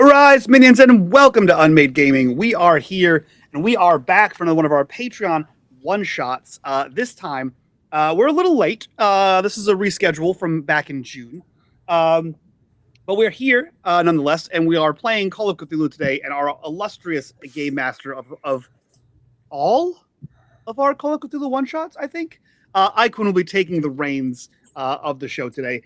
Arise, minions, and welcome to unMadeGaming. We are here, and we are back for another one of our Patreon one-shots. This time, we're a little late. This is a reschedule from back in June. But we're here, nonetheless, and we are playing Call of Cthulhu today, and our illustrious game master of all of our Call of Cthulhu one-shots, I think, Icon will be taking the reins of the show today.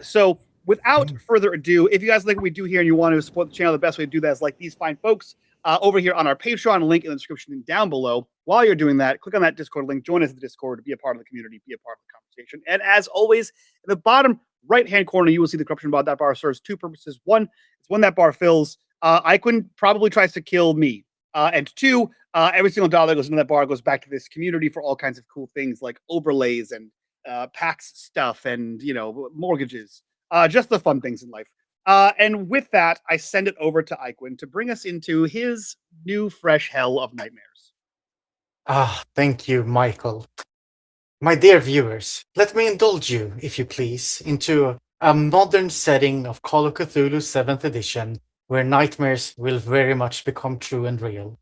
So without further ado, if you guys like what we do here and you want to support the channel, the best way to do that is like these fine folks over here on our Patreon, link in the description down below. While you're doing that, click on that Discord link, join us in the Discord to be a part of the community, be a part of the conversation. And as always, in the bottom right-hand corner, you will see the corruption bar. That bar serves two purposes. One, it's when that bar fills, Icon probably tries to kill me. And two, every single dollar that goes into that bar goes back to this community for all kinds of cool things like overlays and PAX stuff and, mortgages. Just the fun things in life. And with that, I send it over to Iquin to bring us into his new, fresh hell of nightmares. Thank you, Michael. My dear viewers, let me indulge you, if you please, into a modern setting of Call of Cthulhu 7th edition, where nightmares will very much become true and real.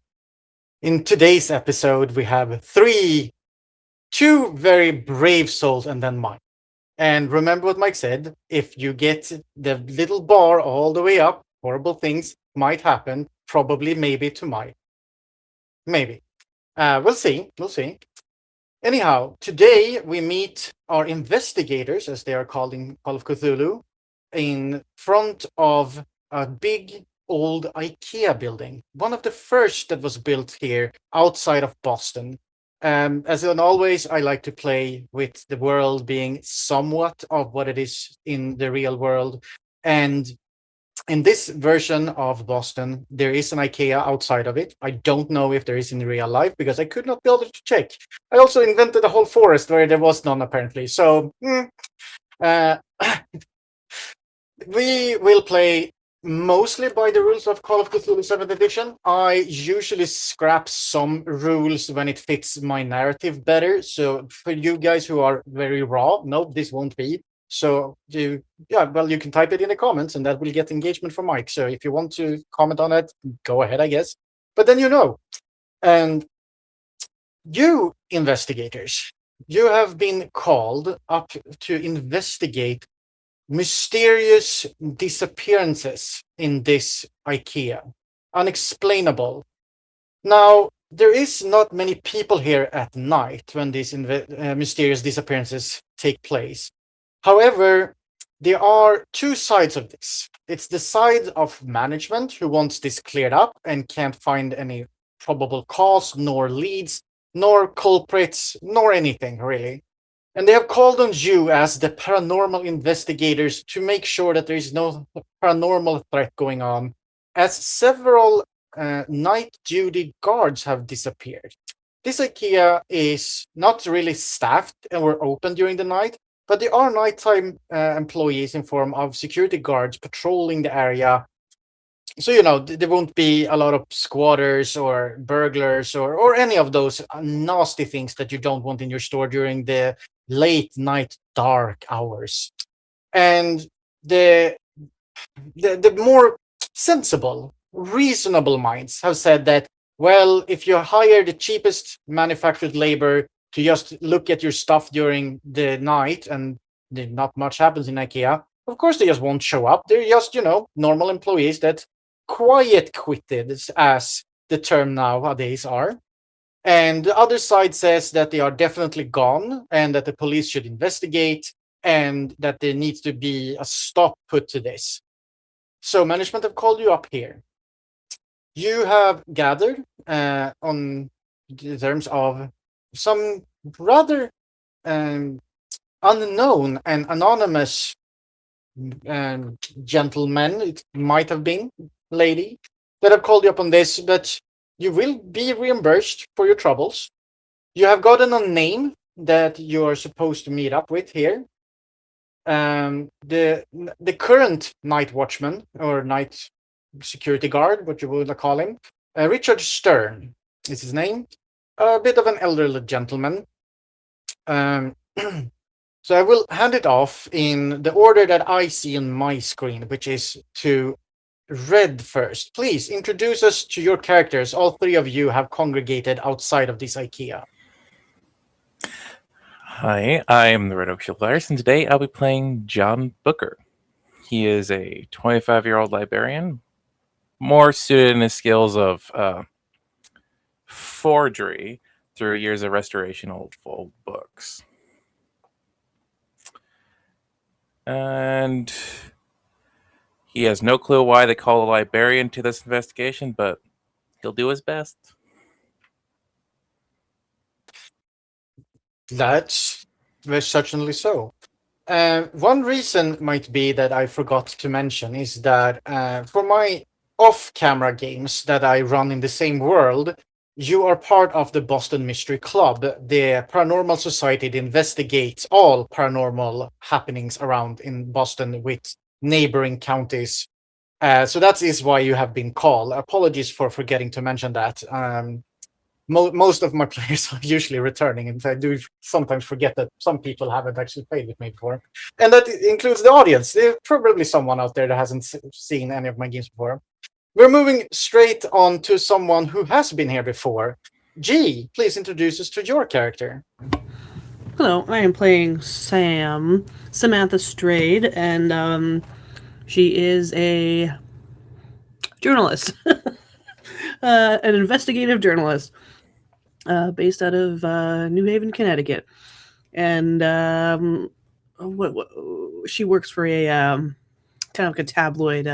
In today's episode, we have two very brave souls and then mine. And remember what Mike said, if you get the little bar all the way up, horrible things might happen, probably maybe to Mike. Maybe. We'll see. Anyhow, today we meet our investigators, as they are called in Call of Cthulhu, in front of a big old IKEA building. One of the first that was built here outside of Boston. As in always, I like to play with the world being somewhat of what it is in the real world. And in this version of Boston, there is an IKEA outside of it. I don't know if there is in real life because I could not be able to check. I also invented a whole forest where there was none, apparently. So, we will play mostly by the rules of Call of Cthulhu 7th edition. I usually scrap some rules when it fits my narrative better. So for you guys who are very raw, no, this won't be. So you can type it in the comments and that will get engagement from Mike. So if you want to comment on it, go ahead, I guess. But then And you investigators, you have been called up to investigate mysterious disappearances in this IKEA. Unexplainable. Now, there is not many people here at night when these mysterious disappearances take place. However, there are two sides of this. It's the side of management who wants this cleared up and can't find any probable cause, nor leads, nor culprits, nor anything, really. And they have called on you as the paranormal investigators to make sure that there is no paranormal threat going on, as several night duty guards have disappeared. This IKEA is not really staffed and we're open during the night, but there are nighttime employees in form of security guards patrolling the area. So, there won't be a lot of squatters or burglars or any of those nasty things that you don't want in your store during the late night dark hours. And the more sensible, reasonable minds have said that, well, if you hire the cheapest manufactured labor to just look at your stuff during the night and not much happens in IKEA, of course they just won't show up. They're just, normal employees that quiet quitted, as the term nowadays are. And the other side says that they are definitely gone and that the police should investigate and that there needs to be a stop put to this. So management have called you up here. You have gathered on the terms of some rather unknown and anonymous gentlemen, it might have been, lady, that have called you up on this, but you will be reimbursed for your troubles. You have gotten a name that you are supposed to meet up with here. The current night watchman or night security guard, what you would call him, Richard Stern is his name. A bit of an elderly gentleman. So I will hand it off in the order that I see on my screen, which is to Red first. Please introduce us to your characters. All three of you have congregated outside of this IKEA. Hi, I am the Red Oak Shield Virus, and today I'll be playing John Booker. He is a 25-year-old librarian, more suited in his skills of forgery through years of restoration of old books. And he has no clue why they call a librarian to this investigation, but he'll do his best. That's certainly so. One reason might be that I forgot to mention is that for my off-camera games that I run in the same world, you are part of the Boston Mystery Club, the paranormal society that investigates all paranormal happenings around in Boston with neighboring counties. So that is why you have been called. Apologies for forgetting to mention that. Most of my players are usually returning, and I do sometimes forget that some people haven't actually played with me before. And that includes the audience. There's probably someone out there that hasn't seen any of my games before. We're moving straight on to someone who has been here before. G, please introduce us to your character. Hello, I am playing Samantha Strayed, and she is a journalist, an investigative journalist, based out of New Haven, Connecticut, and she works for a kind of like a tabloid,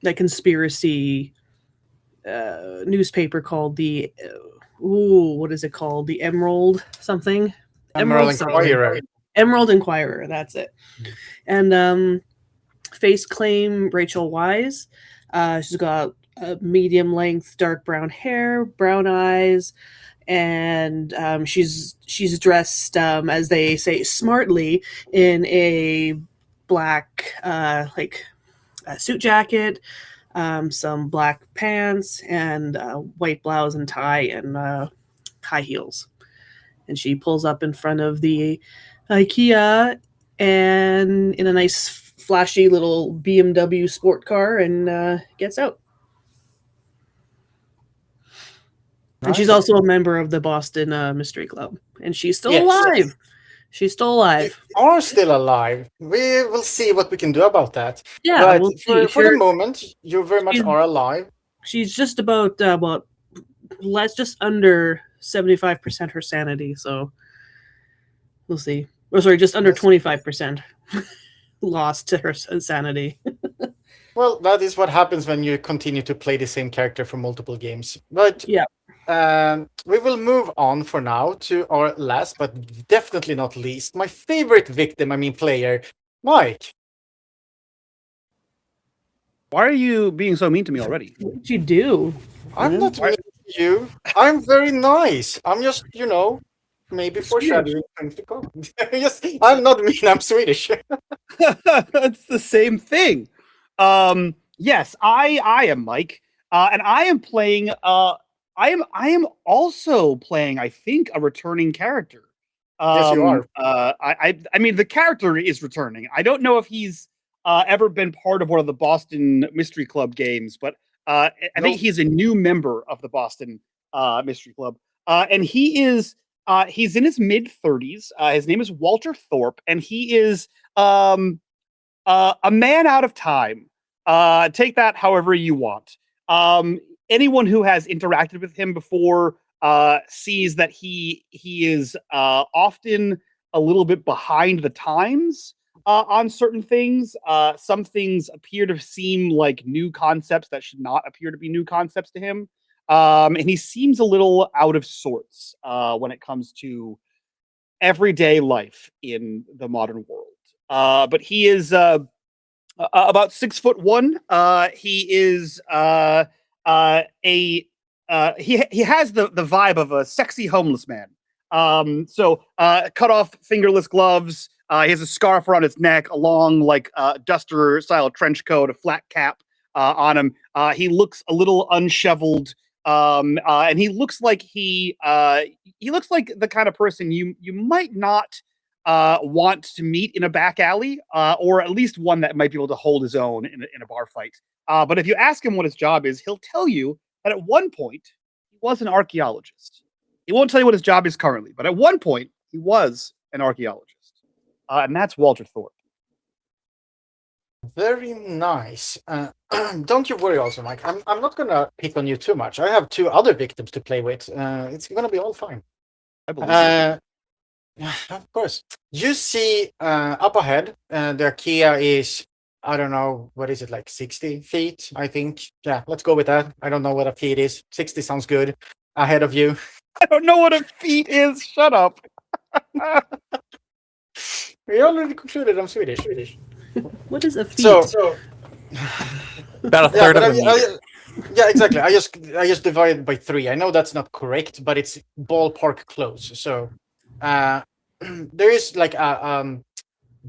like conspiracy newspaper called the what is it called? The Emerald something? Emerald Inquirer. Emerald Inquirer, that's it. And face claim Rachel Wise. She's got a medium length dark brown hair, brown eyes, and she's dressed as they say smartly in a black like a suit jacket, some black pants, and white blouse and tie, and high heels. And she pulls up in front of the IKEA and in a nice flashy little BMW sport car and gets out. And she's also a member of the Boston Mystery Club. And she's still alive. Yes. She's still alive. You are still alive. We will see what we can do about that. Yeah, but for the moment, you very much are alive. She's just about just under 75% her sanity. So we'll see. Or sorry, just under 25% lost to her sanity. Well, that is what happens when you continue to play the same character for multiple games. But yeah. We will move on for now to our last, but definitely not least, my favorite player, Mike. Why are you being so mean to me already? What did you do? I'm not mean to you. I'm very nice. I'm just, maybe foreshadowing things to come. I'm not mean. I'm Swedish. That's the same thing. Yes, I am Mike, and I am playing. I am also playing, I think, a returning character. Yes, you are. I mean, the character is returning. I don't know if he's ever been part of one of the Boston Mystery Club games, but I think he's a new member of the Boston Mystery Club. And he's in his mid-30s. His name is Walter Thorpe, and he is a man out of time. Take that however you want. Anyone who has interacted with him before sees that he is often a little bit behind the times on certain things. Some things appear to seem like new concepts that should not appear to be new concepts to him. And he seems a little out of sorts when it comes to everyday life in the modern world. But he is about 6'1". He is he has the vibe of a sexy homeless man. So cut off fingerless gloves. He has a scarf around his neck, a long duster style trench coat, a flat cap on him. He looks a little unshoveled, and he looks like he looks like the kind of person you might not want to meet in a back alley, or at least one that might be able to hold his own in a bar fight. But if you ask him what his job is, he'll tell you that at one point he was an archaeologist. He won't tell you what his job is currently, but at one point he was an archaeologist, and that's Walter Thorpe. Very nice. Don't you worry, also, Mike. I'm not gonna pick on you too much. I have 2 other victims to play with. It's gonna be all fine. I believe you. Yeah, of course. You see up ahead, the IKEA is, I don't know, what is it, like 60 feet, I think. Yeah, let's go with that. I don't know what a feet is. 60 sounds good. Ahead of you. I don't know what a feat is. Shut up. We already concluded I'm Swedish. What is a feat? So About a third of a meter. yeah, exactly. I just divided by 3. I know that's not correct, but it's ballpark close. So there is like a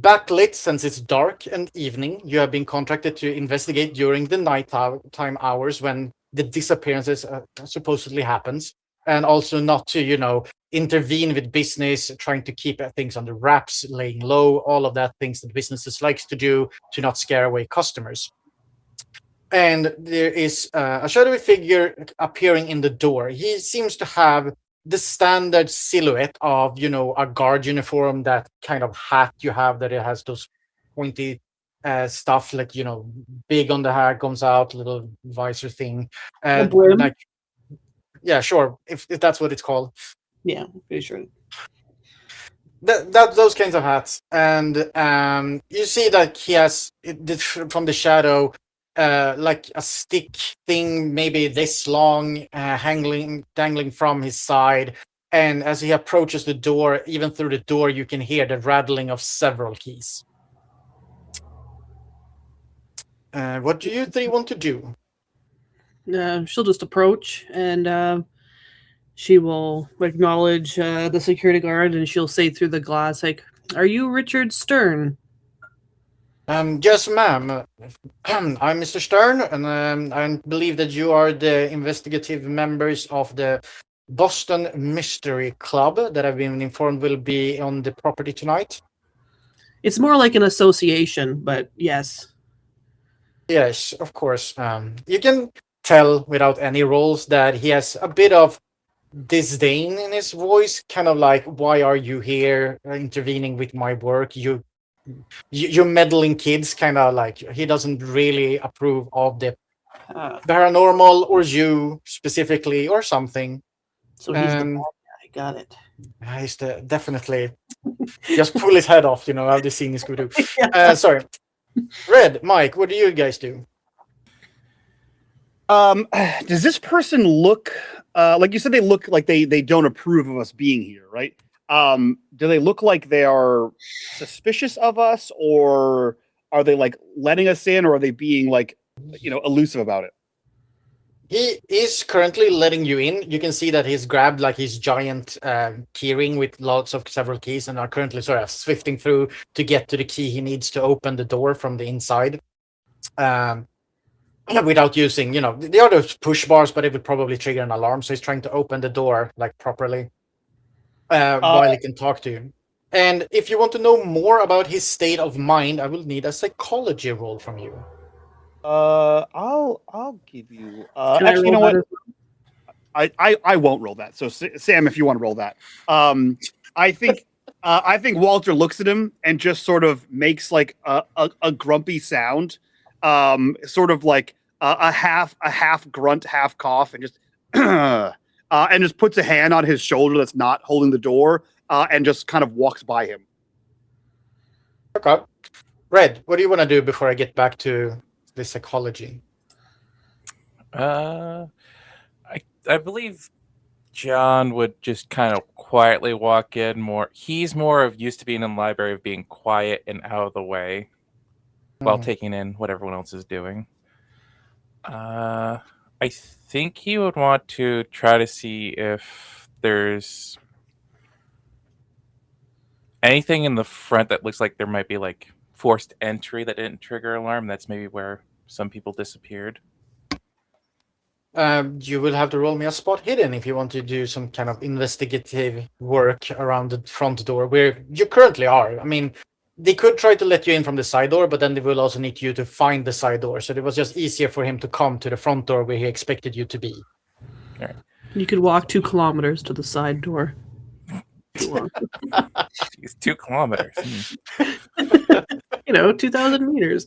backlit, since it's dark and evening. You have been contracted to investigate during the nighttime hours when the disappearances supposedly happens, and also not to intervene with business, trying to keep things under wraps, laying low, all of that things that businesses likes to do to not scare away customers. And there is a shadowy figure appearing in the door. He seems to have the standard silhouette of, a guard uniform, that kind of hat you have that it has those pointy stuff, like, big on the hair, comes out, little visor thing. Brim? Yeah, sure, if that's what it's called. Yeah, pretty sure. Those kinds of hats. And you see that he has, from the shadow, like a stick thing, maybe this long, dangling from his side. And as he approaches the door, even through the door, you can hear the rattling of several keys. What do you 3 want to do? She'll just approach, and she will acknowledge the security guard, and she'll say through the glass, like, "Are you Richard Stern?" Yes, ma'am. I'm Mr. Stern, and I believe that you are the investigative members of the Boston Mystery Club that I've been informed will be on the property tonight. It's more like an association, but yes. Yes, of course. You can tell without any roles that he has a bit of disdain in his voice, kind of like, "Why are you here intervening with my work? You meddling kids," kind of like he doesn't really approve of the paranormal, or you specifically, or something. So he's the bad guy. Got it. He's definitely just pull his head off, how the scene is going to do. Sorry. Red, Mike, what do you guys do? Does this person look like you said? They look like they don't approve of us being here, right? Do they look like they are suspicious of us, or are they like letting us in, or are they being like, elusive about it? He is currently letting you in. You can see that he's grabbed like his giant keyring with several keys, and are currently sort of swifting through to get to the key he needs to open the door from the inside. Without using, the other push bars, but it would probably trigger an alarm. So he's trying to open the door like properly while he can talk to you. And if you want to know more about his state of mind, I will need a psychology roll from you. I'll give you. Actually, you know what? I won't roll that. So Sam, if you want to roll that, I think Walter looks at him and just sort of makes like a grumpy sound, sort of like a half grunt, half cough, and just puts a hand on his shoulder that's not holding the door, and just kind of walks by him. Okay, Red, what do you want to do before I get back to the psychology? I believe John would just kind of quietly walk in. He's more of used to being in the library, of being quiet and out of the way while taking in what everyone else is doing. I think he would want to try to see if there's anything in the front that looks like there might be like forced entry that didn't trigger alarm. That's maybe where some people disappeared. You will have to roll me a spot hidden if you want to do some kind of investigative work around the front door where you currently are. I mean, they could try to let you in from the side door, but then they will also need you to find the side door. So it was just easier for him to come to the front door where he expected you to be. All right. You could walk 2 kilometers to the side door. If you want. He's 2 kilometers. 2,000 meters.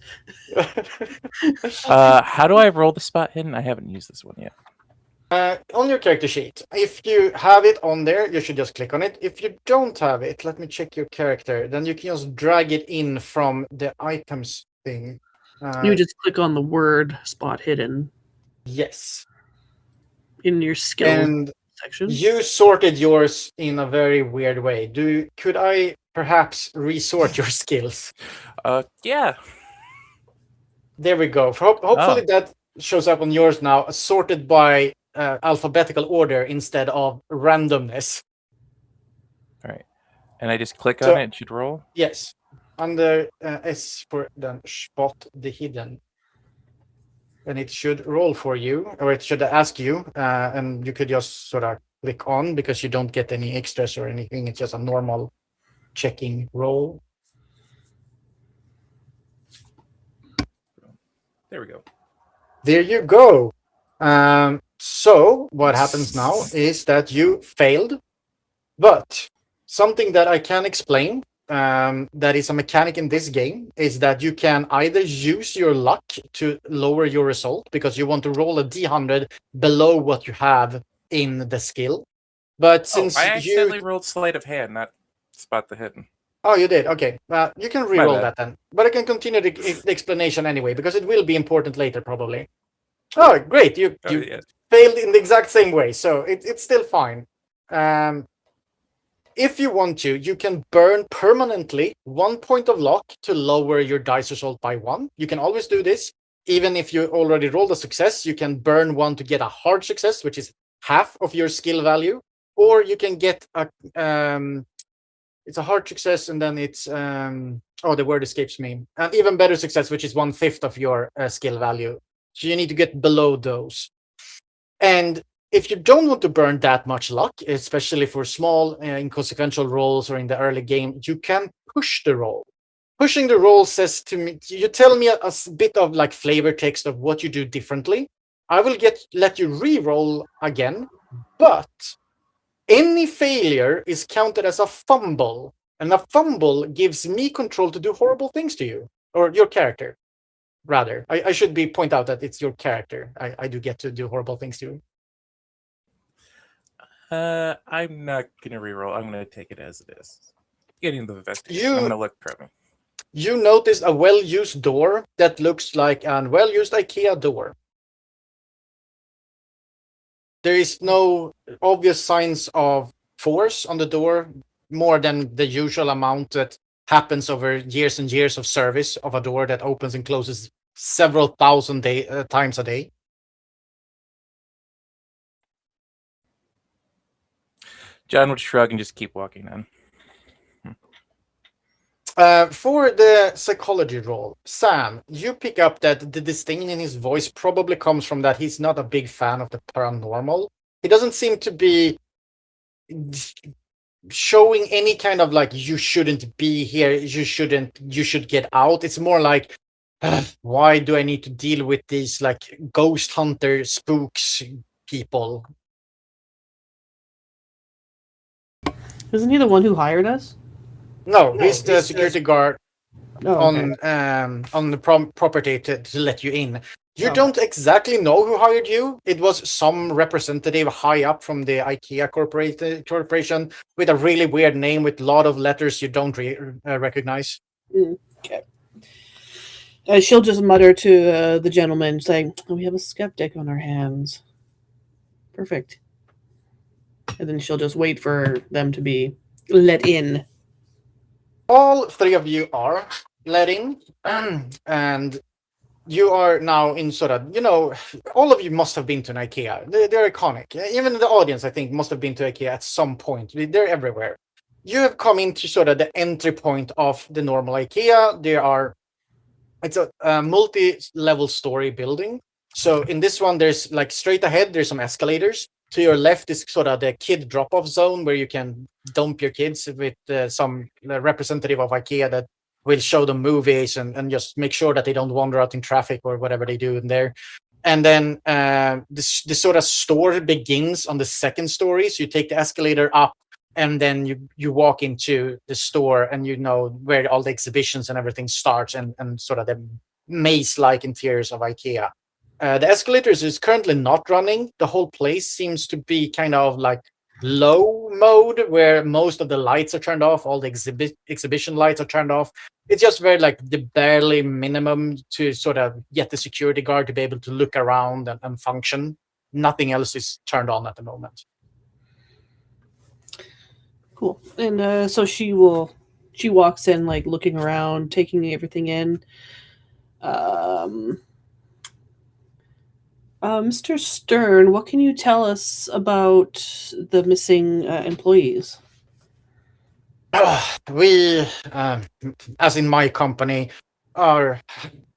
How do I roll the spot hidden? I haven't used this one yet. On your character sheet, if you have it on there, you should just click on it. If you don't have it, let me check your character. Then you can just drag it in from the items thing. You just click on the word spot hidden Yes. in your skill And section. you sorted yours in a very weird way. Could I perhaps resort your skills? Yeah. There we go. Hopefully that shows up on yours now, sorted by alphabetical order instead of randomness. All right. And I just click So- on it and should roll? Yes. Under S for then spot the hidden. And it should roll for you, or it should ask you, and you could just sort of click on because you don't get any extras or anything. It's just a normal checking roll. There we go. There you go. So what happens now is that you failed, but something that I can explain, that is a mechanic in this game, is that you can either use your luck to lower your result because you want to roll a d100 below what you have in the skill. But since I accidentally rolled sleight of hand, not spot the hidden. Oh, you did? Okay. You can re-roll bad. that then. But I can continue the explanation anyway, because it will be important later, probably. Oh, great. You Yeah. failed in the exact same way, so it's still fine. If you want to, you can burn permanently 1 point of luck to lower your dice result by 1. You can always do this. Even if you already rolled a success, you can burn 1 to get a hard success, which is half of your skill value. Or you can get a... it's a hard success, and then it's... the word escapes me. An even better success, which is 1/5 of your skill value. So you need to get below those. And if you don't want to burn that much luck, especially for small inconsequential rolls or in the early game, you can push the roll. Pushing the roll says to me, you tell me a bit of like flavor text of what you do differently. I will let you re-roll again, but any failure is counted as a fumble, and a fumble gives me control to do horrible things to you, or your character. Rather, I should point out that it's your character. I do get to do horrible things to you. I'm not gonna reroll. I'm gonna take it as it is. Getting the investigation. You- I'm gonna look for me. You notice a well-used door that looks like a well-used IKEA door. There is no obvious signs of force on the door, more than the usual amount that happens over years and years of service of a door that opens and closes several thousand times a day. John would shrug and just keep walking on. For the psychology roll, Sam, you pick up that the disdain in his voice probably comes from that he's not a big fan of the paranormal. He doesn't seem to be showing any kind of like, you shouldn't be here, you should get out. It's more like, why do I need to deal with these like ghost hunter spooks people? Isn't he the one who hired us? No, No, he's the he's security guard Oh, okay. on the property to let you in. You Oh. don't exactly know who hired you. It was some representative high up from the IKEA corporation with a really weird name with a lot of letters you don't recognize. Okay. She'll just mutter to the gentleman, saying, "Oh, we have a skeptic on our hands." Perfect. And then she'll just wait for them to be let in. All three of you are let in, and you are now in sort of, all of you must have been to an IKEA. They're iconic. Even the audience, I think, must have been to IKEA at some point. They're everywhere. You have come into sort of the entry point of the normal IKEA. It's a multi-level story building. So in this one, there's like straight ahead, there's some escalators. To your left is sort of the kid drop-off zone where you can dump your kids with some representative of IKEA that will show them movies and just make sure that they don't wander out in traffic or whatever they do in there. And then this sort of store begins on the second story. So you take the escalator up, and then you walk into the store, and you know where all the exhibitions and everything starts, and sort of the maze-like interiors of IKEA. The escalators is currently not running. The whole place seems to be kind of like low mode, where most of the lights are turned off, all the exhibition lights are turned off. It's just very like the barely minimum to sort of get the security guard to be able to look around and function. Nothing else is turned on at the moment. Cool. And so she walks in, like, looking around, taking everything in. Mr. Stern, what can you tell us about the missing employees? We, as in my company, are,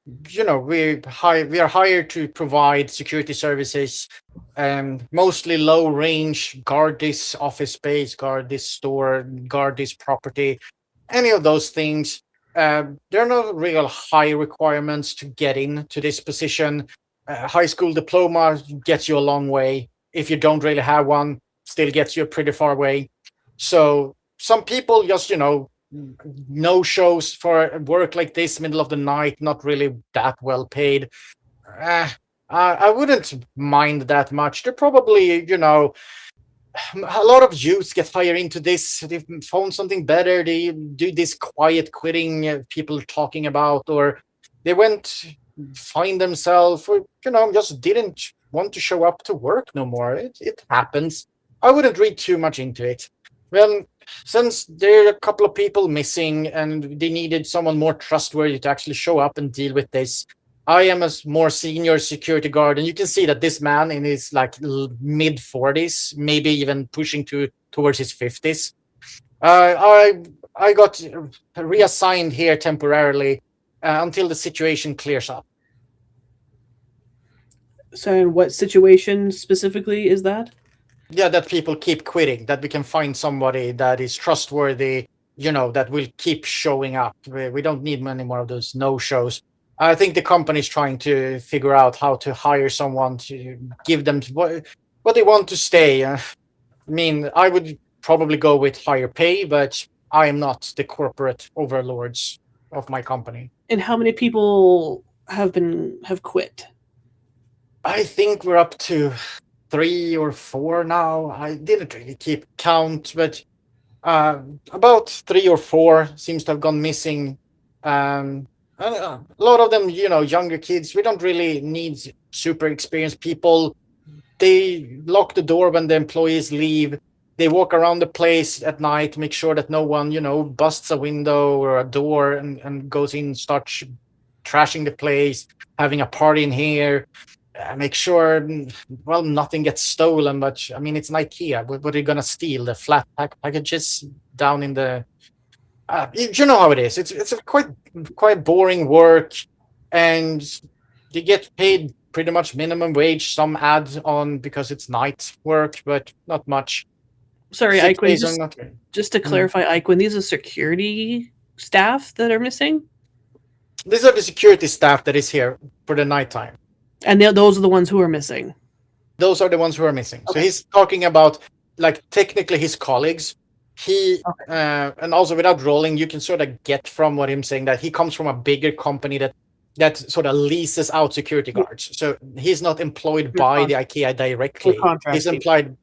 we are hired to provide security services, mostly low range, guard this office space, guard this store, guard this property, any of those things. There are no real high requirements to get into this position. High school diploma gets you a long way. If you don't really have one, still gets you a pretty far way. So some people just, no shows for work like this, middle of the night, not really that well paid. I wouldn't mind that much. They're probably, a lot of youths get hired into this. They've found something better. They do this quiet quitting people talking about, or they went find themselves, or just didn't want to show up to work no more. It happens. I wouldn't read too much into it. Well, since there are a couple of people missing and they needed someone more trustworthy to actually show up and deal with this, I am a more senior security guard, and you can see that this man in his like mid 40s, maybe even pushing towards his 50s. I got reassigned here temporarily until the situation clears up. So, in what situation specifically is that? Yeah, that people keep quitting, that we can find somebody that is trustworthy, that will keep showing up. We don't need many more of those no-shows. I think the company is trying to figure out how to hire someone to give them what they want to stay. I mean, I would probably go with higher pay, but I am not the corporate overlords of my company. And how many people have quit? I think we're up to 3 or 4 now. I didn't really keep count, but about 3 or 4 seems to have gone missing. A lot of them, younger kids. We don't really need super experienced people. They lock the door when the employees leave. They walk around the place at night, make sure that no one, busts a window or a door and goes in, starts trashing the place, having a party in here. Make sure, well, nothing gets stolen. But I mean, it's an IKEA. What are you gonna steal? The flat packages down in the. You know how it is. It's a quite boring work, and you get paid pretty much minimum wage. Some add on because it's night work, but not much. Sorry, Eichwin, just to clarify, Eichwin, these are security staff that are missing? These are the security staff that is here for the nighttime. And those are the ones who are missing? Those are the ones who are missing. Okay. So he's talking about, like, technically his colleagues. And also without rolling, you can sort of get from what I'm saying that he comes from a bigger company that sort of leases out security guards. So he's not employed by the IKEA directly. He's employed,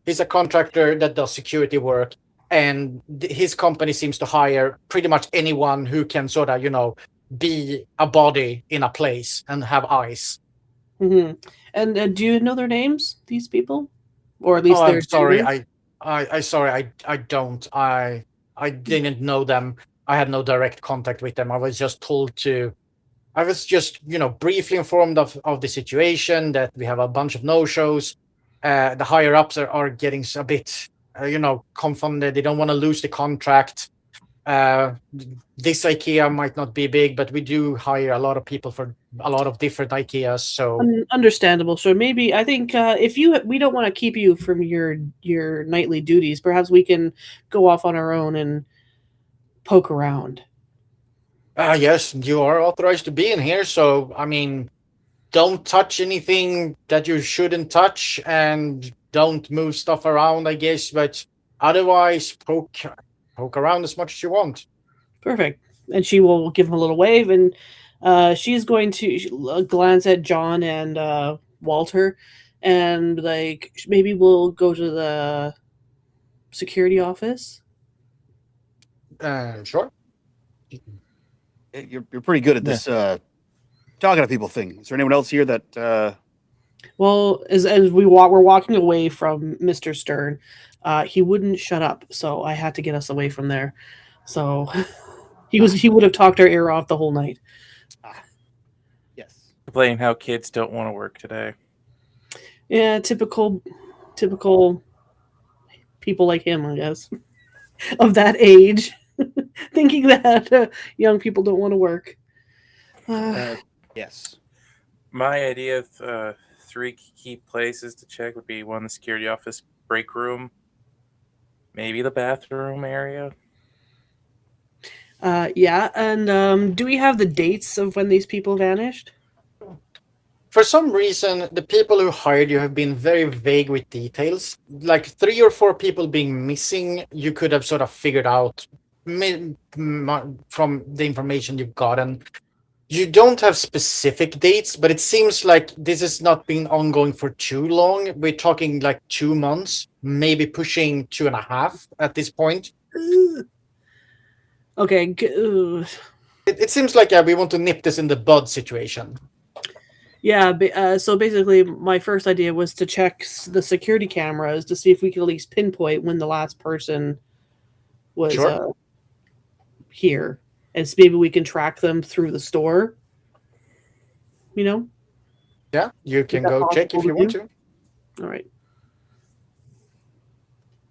he's a contractor that does security work, and his company seems to hire pretty much anyone who can sort of, be a body in a place and have eyes. Mm-hmm. And do you know their names, these people? Or at least I'm their sorry, duties? I don't. I didn't know them. I had no direct contact with them. I was just briefly informed of the situation, that we have a bunch of no-shows. The higher ups are getting a bit, confounded. They don't want to lose the contract. This IKEA might not be big, but we do hire a lot of people for a lot of different IKEAs. So Understandable. So maybe I think if we don't want to keep you from your nightly duties, perhaps we can go off on our own and poke around. yes, you are authorized to be in here. So I mean, don't touch anything that you shouldn't touch, and don't move stuff around, I guess. But otherwise, poke around as much as you want. Perfect. And she will give him a little wave, and she's going to glance at John and Walter, and like maybe we'll go to the security office. Sure. You're pretty good at this talking to people thing. Is there anyone else here that? Well, as we're walking away from Mr. Stern, he wouldn't shut up, so I had to get us away from there. So he would have talked our ear off the whole night. Yes. Complain how kids don't want to work today. Yeah, typical people like him, I guess, of that age, thinking that young people don't want to work. Yes. My idea of 3 key places to check would be 1, the security office, break room, maybe the bathroom area. Yeah, and do we have the dates of when these people vanished? For some reason, the people who hired you have been very vague with details. Like 3 or 4 people being missing, you could have sort of figured out from the information you've gotten. You don't have specific dates, but it seems like this has not been ongoing for too long. We're talking like 2 months, maybe pushing 2.5 at this point. Okay. It seems like we want to nip this in the bud situation. Yeah, so basically my first idea was to check the security cameras to see if we could at least pinpoint when the last person was here. And so maybe we can track them through the store. You know? Yeah, you can go check if you want to. All right.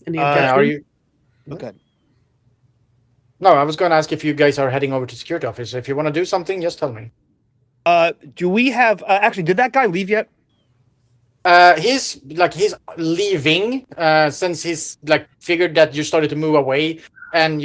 Any Are objections? you? Okay. No, I was going to ask if you guys are heading over to security office. If you want to do something, just tell me. Do we have actually? Did that guy leave yet? He's leaving since he's like figured that you started to move away, and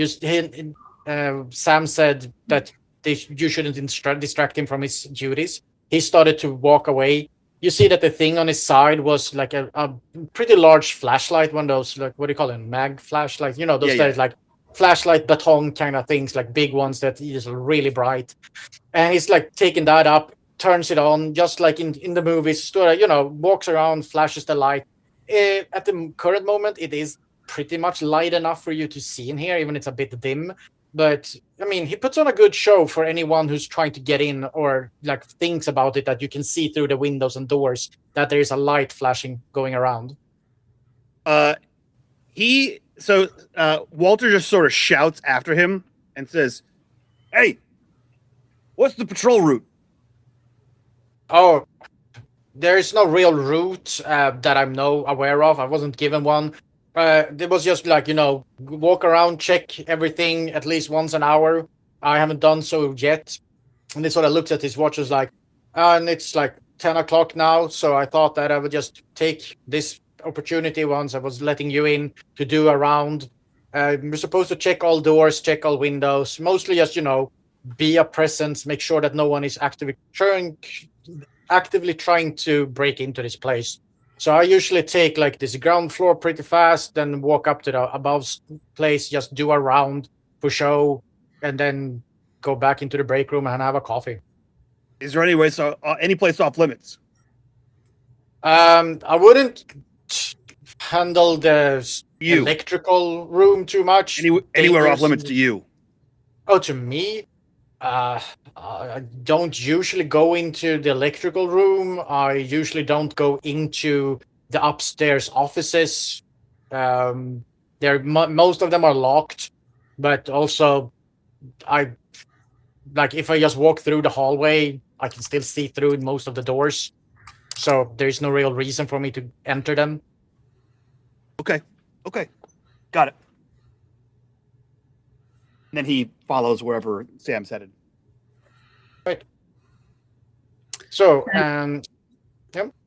Sam said that you shouldn't distract him from his duties. He started to walk away. You see that the thing on his side was like a pretty large flashlight, one of those, like, what do you call them, mag flashlights? You know, those that like flashlight baton kind of things, like big ones that is really bright. And he's like taking that up, turns it on, just like in the movies, walks around, flashes the light. At the current moment, it is pretty much light enough for you to see in here, even it's a bit dim. But I mean, he puts on a good show for anyone who's trying to get in or like thinks about it, that you can see through the windows and doors that there is a light flashing going around. Walter just sort of shouts after him and says, "Hey, what's the patrol route?" Oh, there's no real route that I'm aware of. I wasn't given one. It was just like, walk around, check everything at least once an hour. I haven't done so yet. And he sort of looks at his watch, is like, and it's like 10 o'clock now. So I thought that I would just take this opportunity once I was letting you in to do a round. We're supposed to check all doors, check all windows, mostly just, be a presence, make sure that no one is actively trying to break into this place. So I usually take like this ground floor pretty fast, then walk up to the above place, just do a round for show, and then go back into the break room and have a coffee. Is there any place off limits? I wouldn't handle the electrical room too much. Anywhere off limits to you? Oh, to me? I don't usually go into the electrical room. I usually don't go into the upstairs offices. Most of them are locked, but also if I just walk through the hallway, I can still see through most of the doors. So there's no real reason for me to enter them. Okay. Got it. And then he follows wherever Sam's headed. So,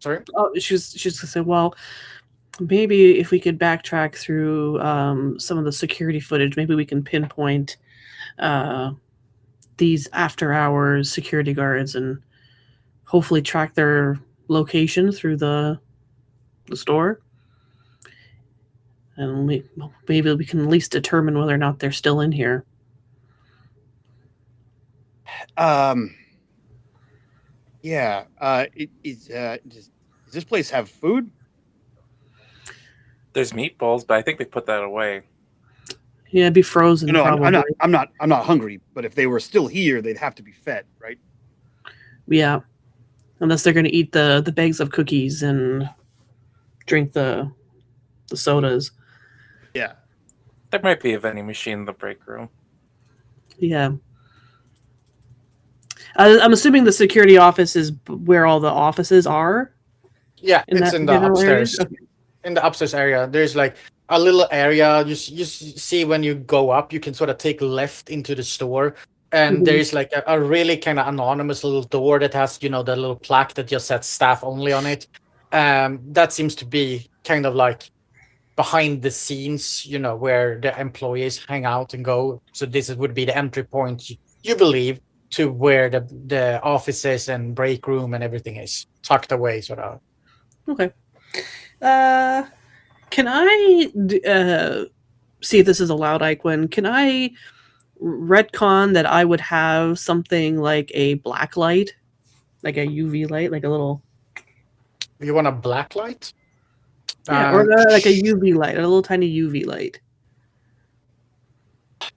sorry. Oh, she's gonna say, well, maybe if we could backtrack through some of the security footage, maybe we can pinpoint these after-hours security guards and hopefully track their location through the store. And maybe we can at least determine whether or not they're still in here. Yeah. Does this place have food? There's meatballs, but I think they put that away. Yeah, it'd be frozen. No, probably. I'm not hungry. But if they were still here, they'd have to be fed, right? Yeah, unless they're going to eat the bags of cookies and drink the sodas. Yeah. There might be a vending machine in the break room. Yeah. I'm assuming the security office is where all the offices are. Yeah, it's in the upstairs. Okay. In the upstairs area, there's like a little area. You see when you go up, you can sort of take left into the store, and there's like a really kind of anonymous little door that has the little plaque that just says staff only on it. That seems to be kind of like behind the scenes, where the employees hang out and go. So this would be the entry point, you believe, to where the offices and break room and everything is tucked away, sort of. Okay. Can I see if this is allowed, Iquin? Can I retcon that I would have something like a black light, like a UV light, like a little... You want a black light? Yeah, or like a UV light, a little tiny UV light.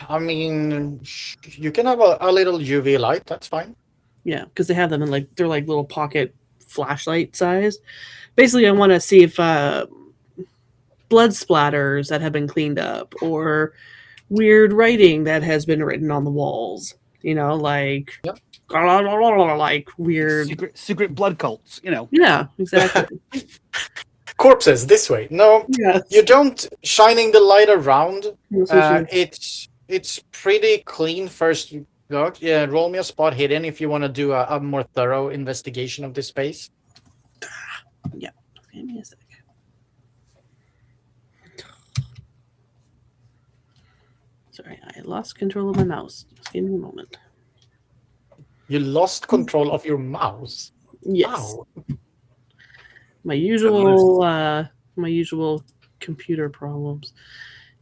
I mean, you can have a little UV light. That's fine. Yeah, because they have them in they're like little pocket flashlight size. Basically, I want to see if blood splatters that have been cleaned up or weird writing that has been written on the walls. Like weird secret blood cults. Yeah, exactly. Corpses this way. No, yes. You don't. Shining the light around. It's pretty clean first look. Yeah, roll me a spot hidden if you want to do a more thorough investigation of this space. Yeah, give me a second. Sorry, I lost control of my mouse. Just give me a moment. You lost control of your mouse? Yes. Wow. My usual computer problems.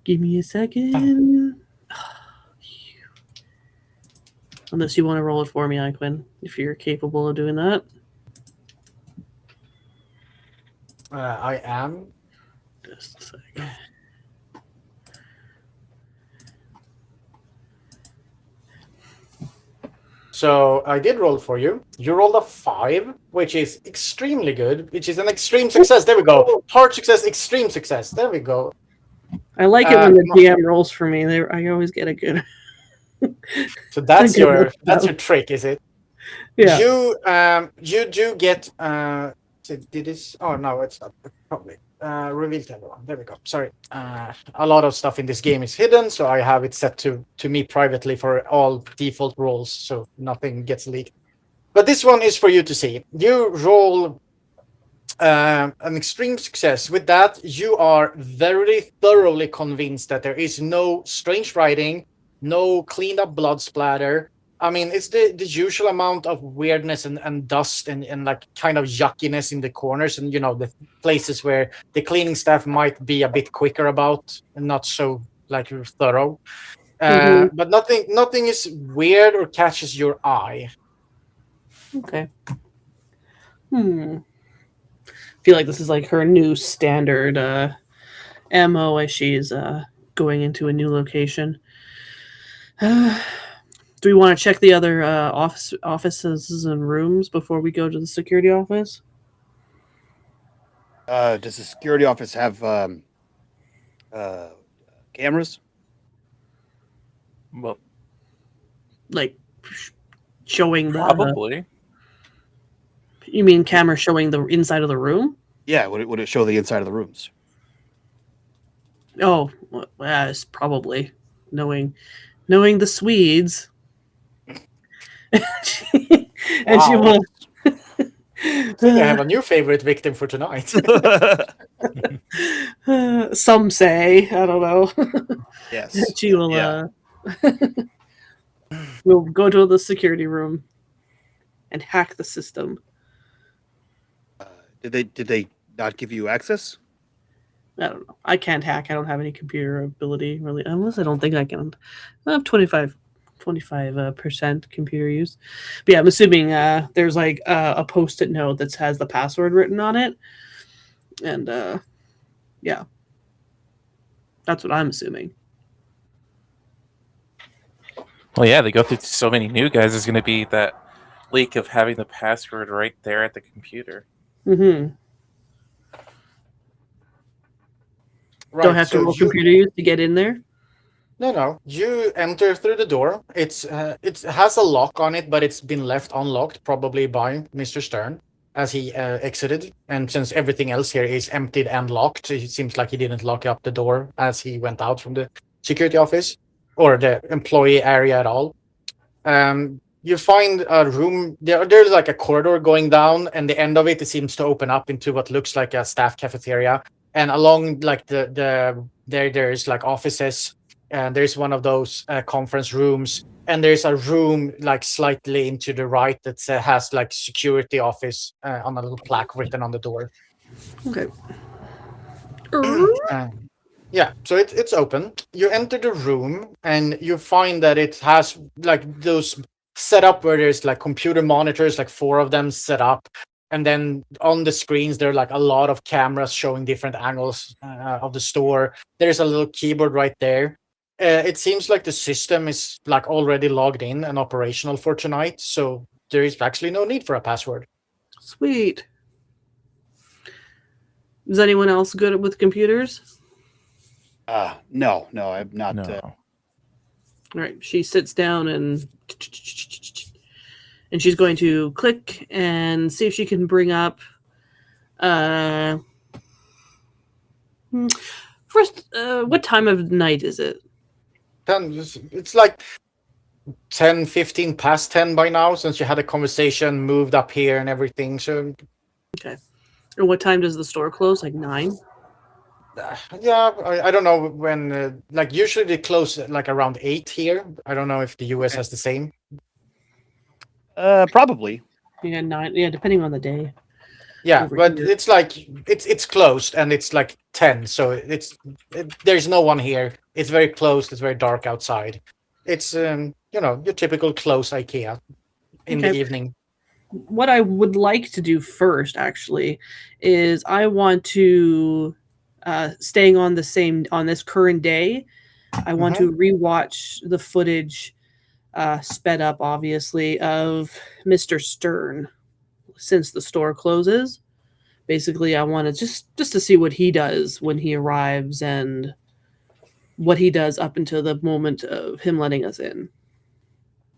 Give me a second. Unless you want to roll it for me, Iquin, if you're capable of doing that. I am. Just a second. So I did roll for you. You rolled a 5, which is extremely good, which is an extreme success. There we go. Hard success, extreme success. There we go. I like it when the GM rolls for me. I always get a good. So that's your trick, is it? Yeah. You do get did this? Oh no, it's not probably reveal to everyone. There we go. Sorry. A lot of stuff in this game is hidden, so I have it set to me privately for all default rolls, so nothing gets leaked. But this one is for you to see. You roll an extreme success. With that, you are very thoroughly convinced that there is no strange writing, no cleaned up blood splatter. I mean, it's the usual amount of weirdness and dust and like kind of yuckiness in the corners and, the places where the cleaning staff might be a bit quicker about and not so like thorough. But nothing is weird or catches your eye. Okay. Feel like this is like her new standard MO as she's going into a new location. Do we want to check the other offices and rooms before we go to the security office? Does the security office have cameras? Well, Like showing the... probably. You mean camera showing the inside of the room? Yeah, would it show the inside of the rooms? Oh, well, yes, probably. Knowing knowing the Swedes, and she Wow. will. I think I have a new favorite victim for tonight. Some say, I don't know. Yes. She will. Yeah. We'll go to the security room and hack the system. Did they not give you access? I don't know. I can't hack. I don't have any computer ability really, unless I don't think I can. I have 25% computer use. But yeah, I'm assuming there's like a post-it note that has the password written on it, and yeah, that's what I'm assuming. Well, yeah, they go through so many new guys. There's going to be that leak of having the password right there at the computer. Mm-hmm. Right, Don't have to so roll computer use to get in there. No. You enter through the door. It has a lock on it, but it's been left unlocked, probably by Mr. Stern as he exited. And since everything else here is emptied and locked, it seems like he didn't lock up the door as he went out from the security office or the employee area at all. You find a room. There's like a corridor going down, and the end of it seems to open up into what looks like a staff cafeteria. And along like there's like offices, and there's one of those conference rooms, and there's a room like slightly into the right that has like security office on a little plaque written on the door. Okay. Yeah, so it's open. You enter the room and you find that it has like those set up where there's like computer monitors, like 4 of them set up. And then on the screens, there are like a lot of cameras showing different angles of the store. There's a little keyboard right there. It seems like the system is like already logged in and operational for tonight. So there is actually no need for a password. Sweet. Is anyone else good with computers? No, I'm not. No. All right. She sits down and she's going to click and see if she can bring up. First, what time of night is it? It's like 10, 15 past 10 by now, since you had a conversation, moved up here and everything. So, Okay. And what time does the store close? Like 9? yeah, I don't know when. Like usually they close at like around 8 here. I don't know if the US has the same. Probably. Yeah, 9. Yeah, depending on the day. Yeah, Over but here. it's like it's closed and it's like 10, so there's no one here. It's very closed. It's very dark outside. It's your typical close IKEA in the Okay. evening. What I would like to do first, actually, is I want to, staying on this current day, I want to rewatch the footage, sped up, obviously, of Mr. Stern since the store closes. Basically, I want to just to see what he does when he arrives and what he does up until the moment of him letting us in.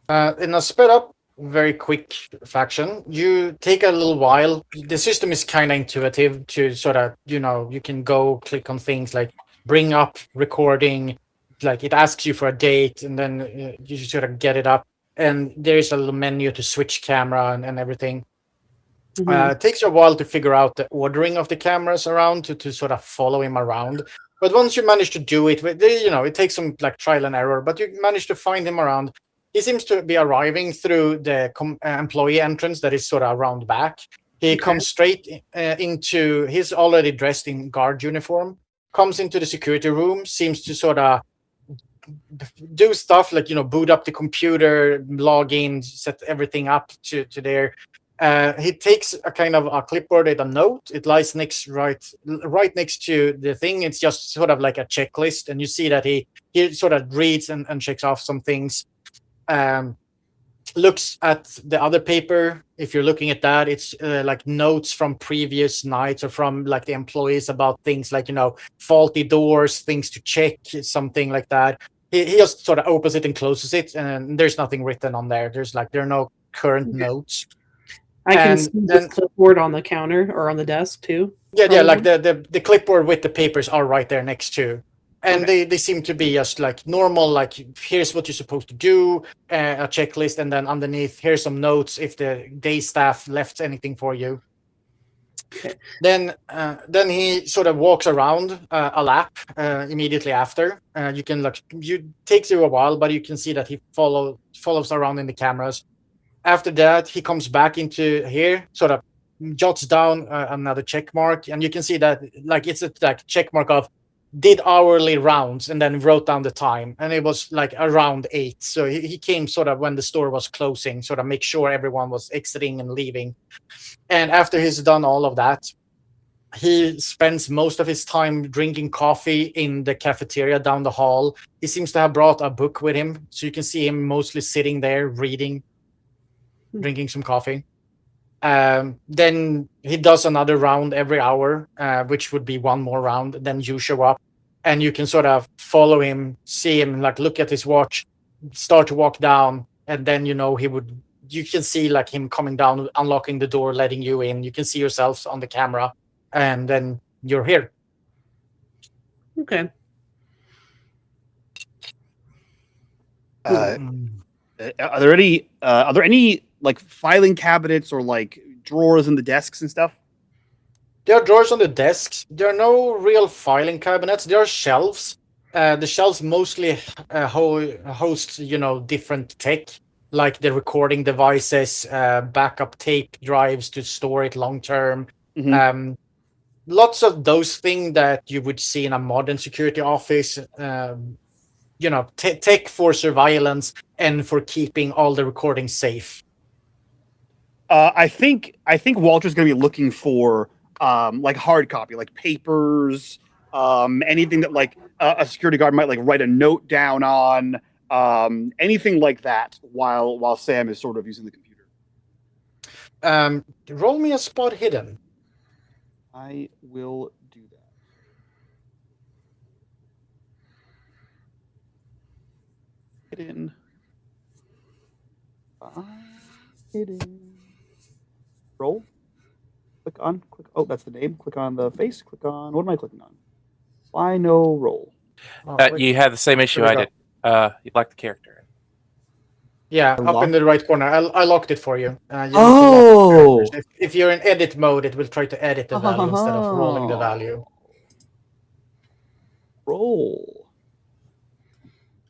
In a sped up, very quick faction, you take a little while. The system is kind of intuitive to sort of, you can go click on things like bring up recording, like it asks you for a date, and then you sort of get it up. And there's a little menu to switch camera and everything. Mhm. It takes you a while to figure out the ordering of the cameras around to sort of follow him around. But once you manage to do it, it takes some like trial and error, but you manage to find him around. He seems to be arriving through the employee entrance that is sort of around back. He Okay. comes straight into, he's already dressed in guard uniform, comes into the security room, seems to sort of do stuff like, boot up the computer, log in, set everything up to there. He takes a kind of a clipboard with a note. It lies right next to the thing. It's just sort of like a checklist, and you see that he sort of reads and checks off some things. Looks at the other paper. If you're looking at that, it's like notes from previous nights or from like the employees about things like faulty doors, things to check, something like that. He just sort of opens it and closes it, and there's nothing written on there. There are no current notes. I can And see then- this clipboard on the counter or on the desk too. Yeah, Probably. like the clipboard with the papers are right there next to. And Okay. they seem to be just like normal, like here's what you're supposed to do, a checklist, and then underneath here's some notes if the day staff left anything for you. Okay. Then he sort of walks around a lap immediately after. You can takes you a while, but you can see that he follows around in the cameras. After that, he comes back into here, sort of jots down another check mark, and you can see that like it's a like check mark of did hourly rounds, and then wrote down the time, and it was like around 8. So he came sort of when the store was closing, sort of make sure everyone was exiting and leaving. And after he's done all of that, he spends most of his time drinking coffee in the cafeteria down the hall. He seems to have brought a book with him, so you can see him mostly sitting there reading, drinking some coffee. Then he does another round every hour, which would be one more round. Then you show up, and you can sort of follow him, see him, like look at his watch, start to walk down, and then you can see like him coming down, unlocking the door, letting you in. You can see yourselves on the camera, and then you're here. Okay. Are there any like filing cabinets or like drawers in the desks and stuff? There are drawers on the desks. There are no real filing cabinets. There are shelves. The shelves mostly host, different tech, like the recording devices, backup tape drives to store it long term. Lots of those things that you would see in a modern security office. Tech for surveillance and for keeping all the recordings safe. I think Walter's going to be looking for like hard copy, like papers, anything that like a security guard might like write a note down on, anything like that. While Sam is sort of using the computer. Roll me a spot hidden. I will do that. Hidden. Hidden. Roll. Click on. Oh, that's the name. Click on the face. Click on. What am I clicking on? Why no roll? You had the same issue I did. You like the character. Yeah, up in the right corner. I locked it for you. You need to Oh! lock the if you're in edit mode, it will try to edit the value instead of rolling the value. Roll.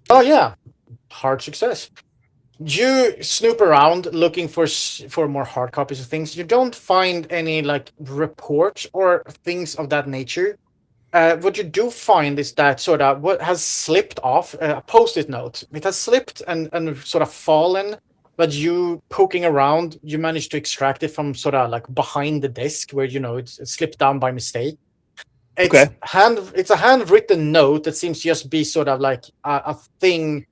Oh yeah, hard success. You snoop around looking for more hard copies of things. You don't find any like reports or things of that nature. What you do find is that sort of what has slipped off a post-it note. It has slipped and sort of fallen, but you poking around, you managed to extract it from sort of like behind the desk where it's slipped down by mistake. It's a handwritten note that seems to just be sort of like a thing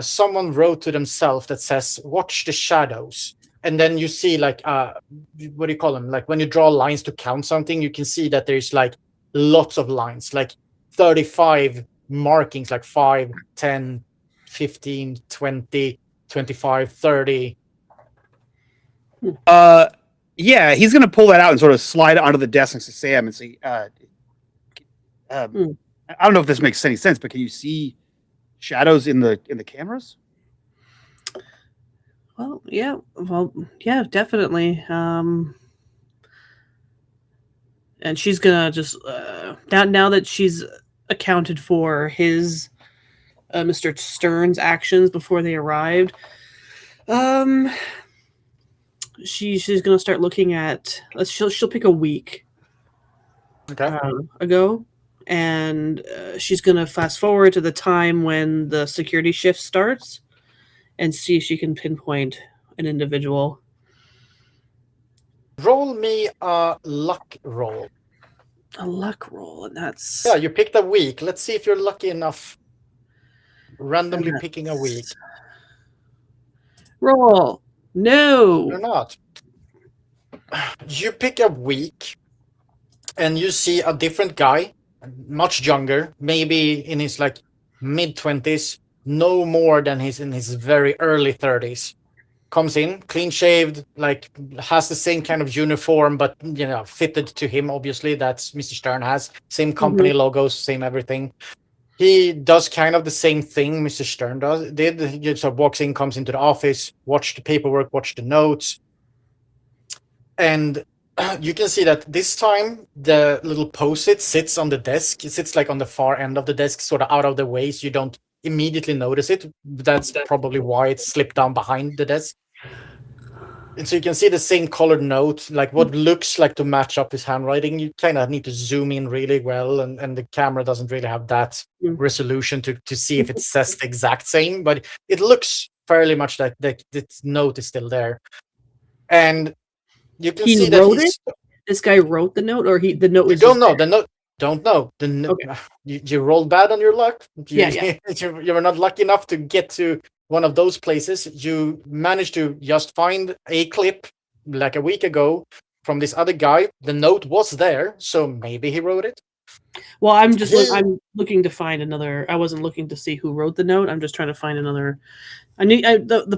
someone wrote to themselves that says "Watch the shadows," and then you see like what do you call them? Like when you draw lines to count something, you can see that there's like lots of lines, like 35 markings, like 5, 10, 15, 20, 25, 30. Yeah, he's gonna pull that out and sort of slide it onto the desk next to Sam and say, I don't know if this makes any sense, but can you see shadows in the cameras? Well, yeah, definitely. And she's gonna just now that she's accounted for his Mr. Stern's actions before they arrived. She's gonna start looking at. She'll pick a week ago, and she's gonna fast forward to the time when the security shift starts, and see if she can pinpoint an individual. Roll me a luck roll. A luck roll, and that's... Yeah, you picked a week. Let's see if you're lucky enough. Randomly picking a week. Roll. No. You're not. You pick a week, and you see a different guy, much younger, maybe in his like mid-20s, no more than he's in his very early 30s. Comes in, clean shaved, like has the same kind of uniform, but fitted to him. Obviously, that's Mr. Stern has same company logos, same everything. He does kind of the same thing Mr. Stern did. He just walks in, comes into the office, watch the paperwork, watch the notes. And you can see that this time the little post-it sits on the desk. It sits like on the far end of the desk, sort of out of the way, so you don't immediately notice it. That's probably why it slipped down behind the desk. And so you can see the same colored note, like what looks like to match up his handwriting. You kind of need to zoom in really well, and the camera doesn't really have that resolution to see if it says the exact same, but it looks fairly much like the note is still there. And you can see that wrote it? This guy wrote the note, or the note was don't know. The note don't know. Okay. You rolled bad on your luck. Yeah. You were not lucky enough to get to one of those places. You managed to just find a clip like a week ago from this other guy. The note was there, so maybe he wrote it. Well, I'm looking to find another. I wasn't looking to see who wrote the note. I'm just trying to find another. I need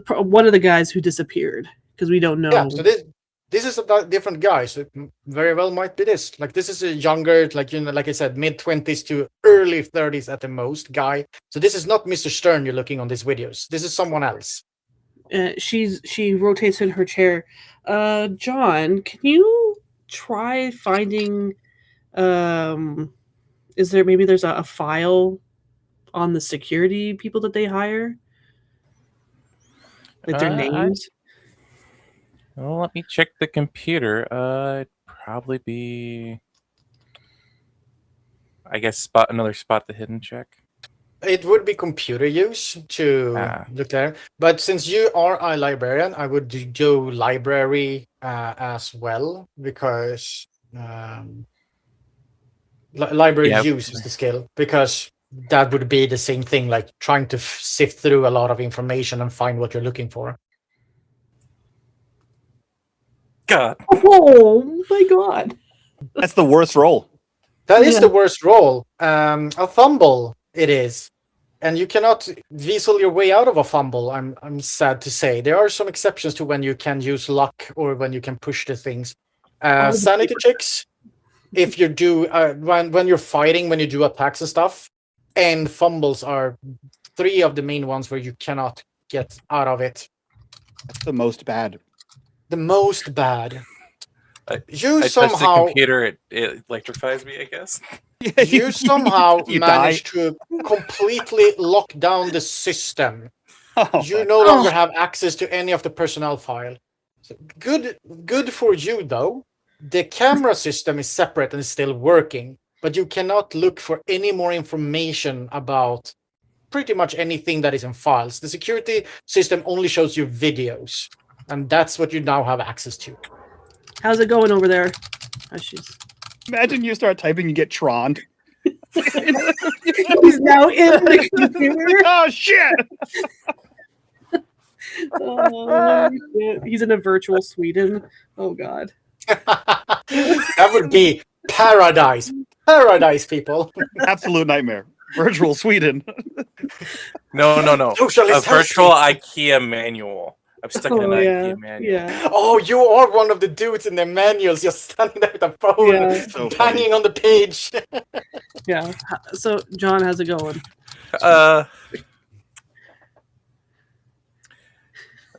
one of the guys who disappeared, because we don't know. Yeah, so this is a different guy, so it very well might be this. Like, this is a younger, like, you know, like I said, mid-20s to early 30s at the most guy. So this is not Mr. Stern you're looking on these videos. This is someone else. She rotates in her chair. John, can you try finding? Is there there's a file on the security people that they hire, like their names? Well, let me check the computer. It'd probably be, I guess, another spot the hidden check. It would be computer use to look there. But since you are a librarian, I would do library as well, because library use is the skill, because that would be the same thing, like trying to sift through a lot of information and find what you're looking for. God. Oh my God. That's the worst roll. That is the worst roll. A fumble it is. And you cannot weasel your way out of a fumble, I'm sad to say. There are some exceptions to when you can use luck or when you can push the things. Sanity checks, if you do when you're fighting, when you do attacks and stuff, and fumbles are 3 of the main ones where you cannot get out of it. That's the most bad. The most bad. I somehow touch the computer, it electrifies me, I guess. You somehow you managed to completely lock down the system. Oh, you no longer have access to any of the personnel file. So good for you, though. The camera system is separate and is still working, but you cannot look for any more information about pretty much anything that is in files. The security system only shows you videos, and that's what you now have access to. How's it going over there? Imagine you start typing, you get troned. He's now in the computer. Oh shit! Oh, shit. He's in a virtual Sweden. Oh God. That would be paradise. Paradise, people. Absolute nightmare. Virtual Sweden. No. Socialist a virtual IKEA manual. I'm stuck in an IKEA manual. Yeah. Oh, you are one of the dudes in the manuals, just standing there with a phone, So banging on the page. Yeah. So, John, how's it going?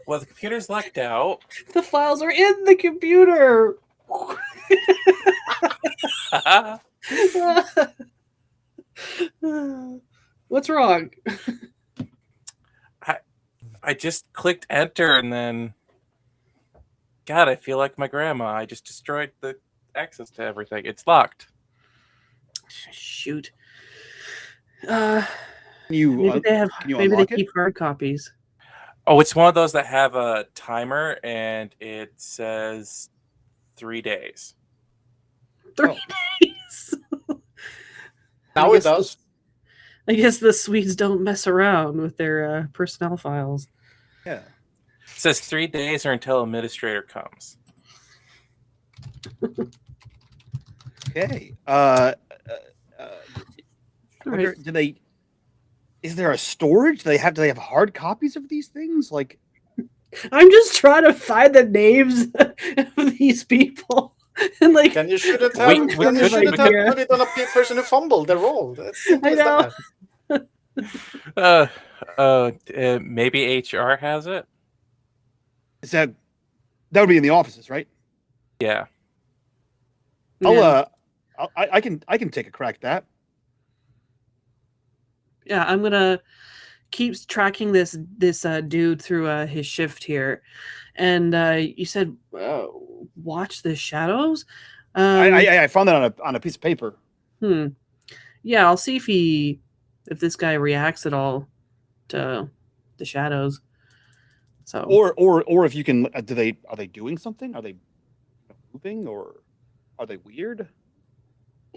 Well, the computer's locked out. The files are in the computer. What's wrong? I just clicked enter and then, God, I feel like my grandma. I just destroyed the access to everything. It's locked. Shoot. maybe they keep hard copies. Oh, it's one of those that have a timer and it says 3 days. 3 days. Now it does. I guess the Swedes don't mess around with their personnel files. Yeah. It says 3 days or until administrator comes. Okay. Right. Is there a storage? Do they have hard copies of these things? Like, I'm just trying to find the names of these people. And like, Then you shouldn't have, We put it on a person who fumbled the roll. I know. Maybe HR has it. Is that would be in the offices, right? Yeah. Yeah. I can take a crack at that. Yeah, I'm gonna keep tracking this dude through his shift here, and you said watch the shadows. I found that on a piece of paper. Yeah, I'll see if this guy reacts at all to the shadows. So Or if you can, are they doing something? Are they moving or are they weird?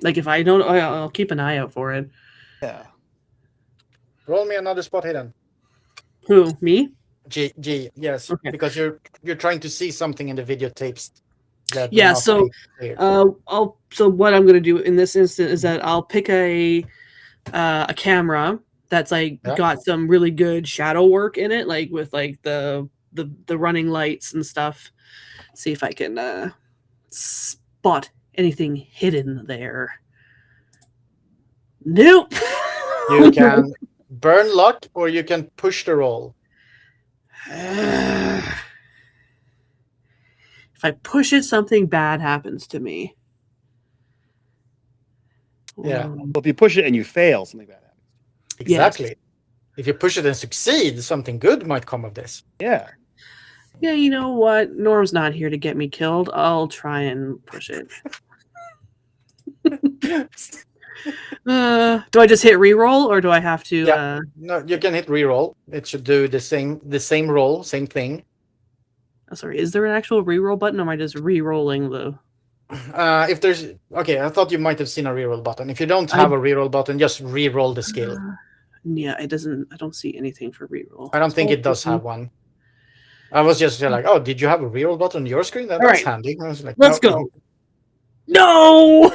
like if I don't, I'll keep an eye out for it. Yeah. Roll me another spot hidden. Who, me? G, yes, Okay. because you're trying to see something in the videotapes. That will Yeah, not so be clear. so what I'm gonna do in this instant is that I'll pick a camera that's like Yeah. got some really good shadow work in it, like with like the running lights and stuff. See if I can spot anything hidden there. Nope. You can burn luck, or you can push the roll. If I push it, something bad happens to me. Yeah. Well, if you push it and you fail, something bad happens. Exactly. If you push it and succeed, something good might come of this. Yeah. Yeah, you know what? Norm's not here to get me killed. I'll try and push it. Do I just hit reroll, or do I have to? Yeah. No, you can hit reroll. It should do the same roll, same thing. Oh, sorry, is there an actual reroll button, or am I just re-rolling the? If there's okay, I thought you might have seen a reroll button. If you don't have a reroll button, just reroll the skill. Yeah, it doesn't. I don't see anything for reroll. I don't think it does have one. I was just like, oh, did you have a reroll button on your screen? That's right. handy. I was like, Let's no, go. No.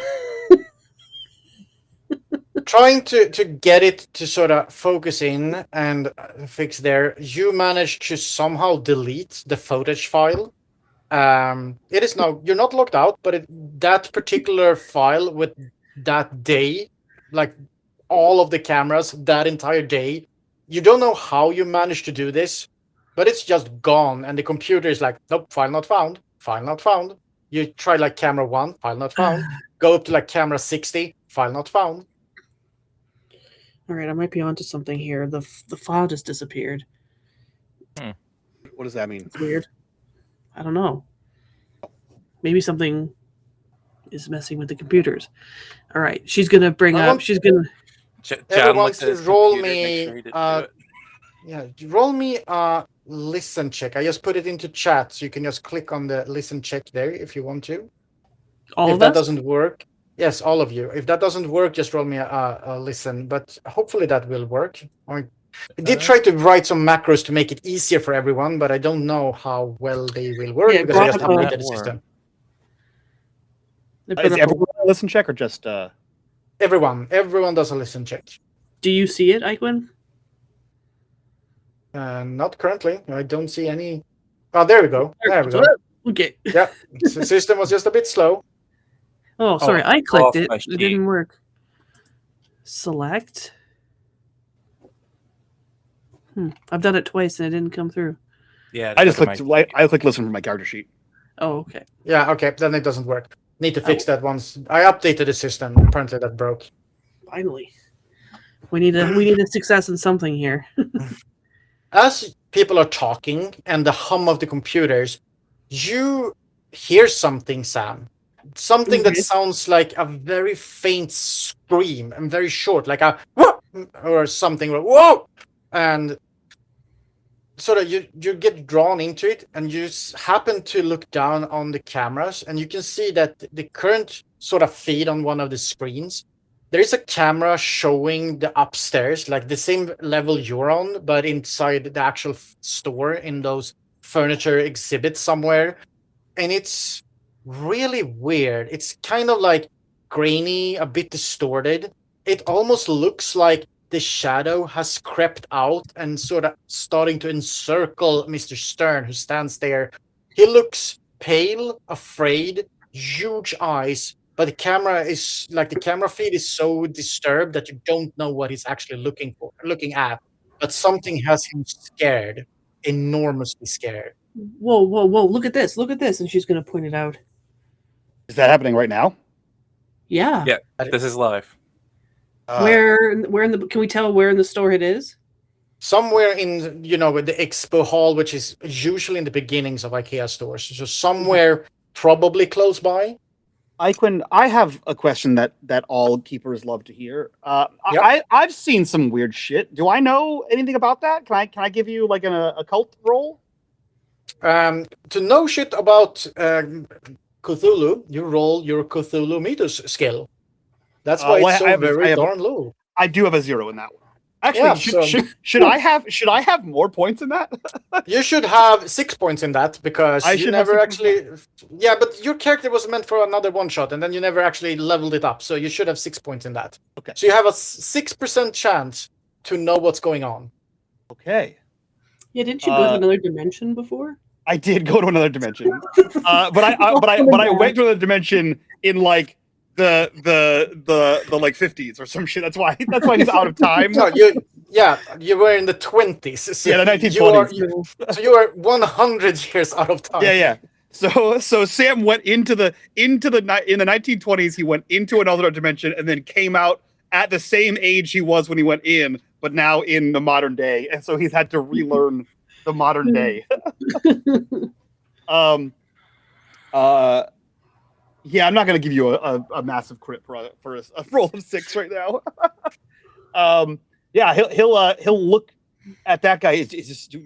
Trying to get it to sort of focus in and fix there, you managed to somehow delete the footage file. It is now, you're not locked out, but that particular file with that day, like all of the cameras that entire day, you don't know how you managed to do this, but it's just gone, and the computer is like, nope, file not found, file not found. You try like camera 1, file not found. Go up to like camera 60, file not found. All right, I might be onto something here. The file just disappeared. What does that mean? It's weird. I don't know. Maybe something is messing with the computers. All right, she's gonna bring up. She's gonna. John Everyone looks at his roll computer, me. make sure he didn't do it. Yeah, roll me a listen check. I just put it into chat, so you can just click on the listen check there if you want to. All if of that us? doesn't work, yes, all of you. If that doesn't work, just roll me a listen. But hopefully that will work. I did try to write some macros to make it easier for everyone, but I don't know how well they will work because I just updated the system. Is everyone a listen check or just Everyone does a listen check. Do you see it, Eichwin? Not currently. I don't see any. Oh, there we go. There we go. Okay. Yeah, the system was just a bit slow. Oh, sorry. I clicked it. my It didn't work. Select. I've done it twice and it didn't come through. Yeah, I just clicked. I clicked listen from my character sheet. Oh, okay. Yeah, okay, then it doesn't work. Need to fix that once. I updated the system. Apparently that broke. Finally, we need a success in something here. As people are talking and the hum of the computers, you hear something, Sam. Something that sounds like a very faint scream and very short, like a whoa, or something. Whoa! And sort of you get drawn into it, and you happen to look down on the cameras, and you can see that the current sort of feed on one of the screens, there is a camera showing the upstairs, like the same level you're on, but inside the actual store in those furniture exhibits somewhere. And it's really weird. It's kind of like grainy, a bit distorted. It almost looks like the shadow has crept out and sort of starting to encircle Mr. Stern, who stands there. He looks pale, afraid, huge eyes, but the camera feed is so disturbed that you don't know what he's actually looking at. But something has him scared, enormously scared. Whoa, whoa, whoa! Look at this! Look at this! And she's gonna point it out. Is that happening right now? Yeah. Yeah, this is live. Where in the? Can we tell where in the store it is? Somewhere in with the expo hall, which is usually in the beginnings of IKEA stores, so somewhere probably close by. Iquin, I have a question that all keepers love to hear. Yep. I've seen some weird shit. Do I know anything about that? Can I give you like an occult roll? To know shit about Cthulhu, you roll your Cthulhu meters skill. That's why it's so very darn low. I do have a 0 in that one. Actually, should I have more points in that? You should have 6 points in that because you never actually. Yeah, but your character was meant for another one shot, and then you never actually leveled it up. So you should have 6 points in that. Okay. So you have a 6% chance to know what's going on. Okay. Yeah, didn't you go to another dimension before? I did go to another dimension, but I went to another dimension in like the like 50s or some shit. That's why he's out of time. No, you were in the 20s. So yeah, the 1920s. So you are 100 years out of time. Yeah. So Sam went in the 1920s. He went into another dimension and then came out at the same age he was when he went in, but now in the modern day, and so he's had to relearn the modern day. Yeah, I'm not gonna give you a massive crit for a roll of 6 right now. Yeah, he'll look at that guy. Is this, can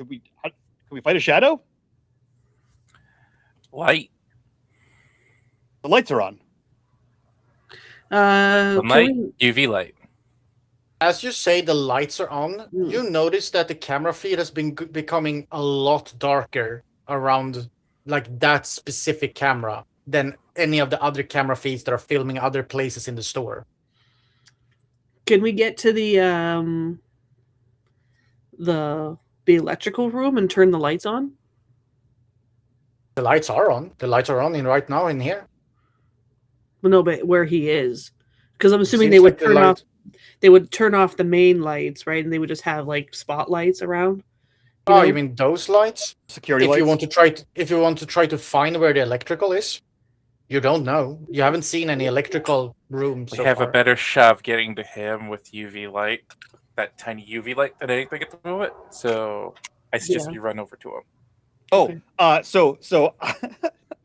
we fight a shadow? Light. The lights are on. Light, UV light. As you say, the lights are on. You notice that the camera feed has been becoming a lot darker around like that specific camera than any of the other camera feeds that are filming other places in the store. Can we get to the electrical room and turn the lights on? The lights are on. The lights are on right now in here. Well, no, but where he is, because I'm assuming they would turn off. They would turn off the main lights, right? And they would just have like spotlights around. You mean those lights? Security lights? If you want to try to find where the electrical is, you don't know. You haven't seen any electrical rooms. We have a better shot of getting to him with UV light, that tiny UV light that anything at the moment. So I suggest we run over to him. Oh, okay. So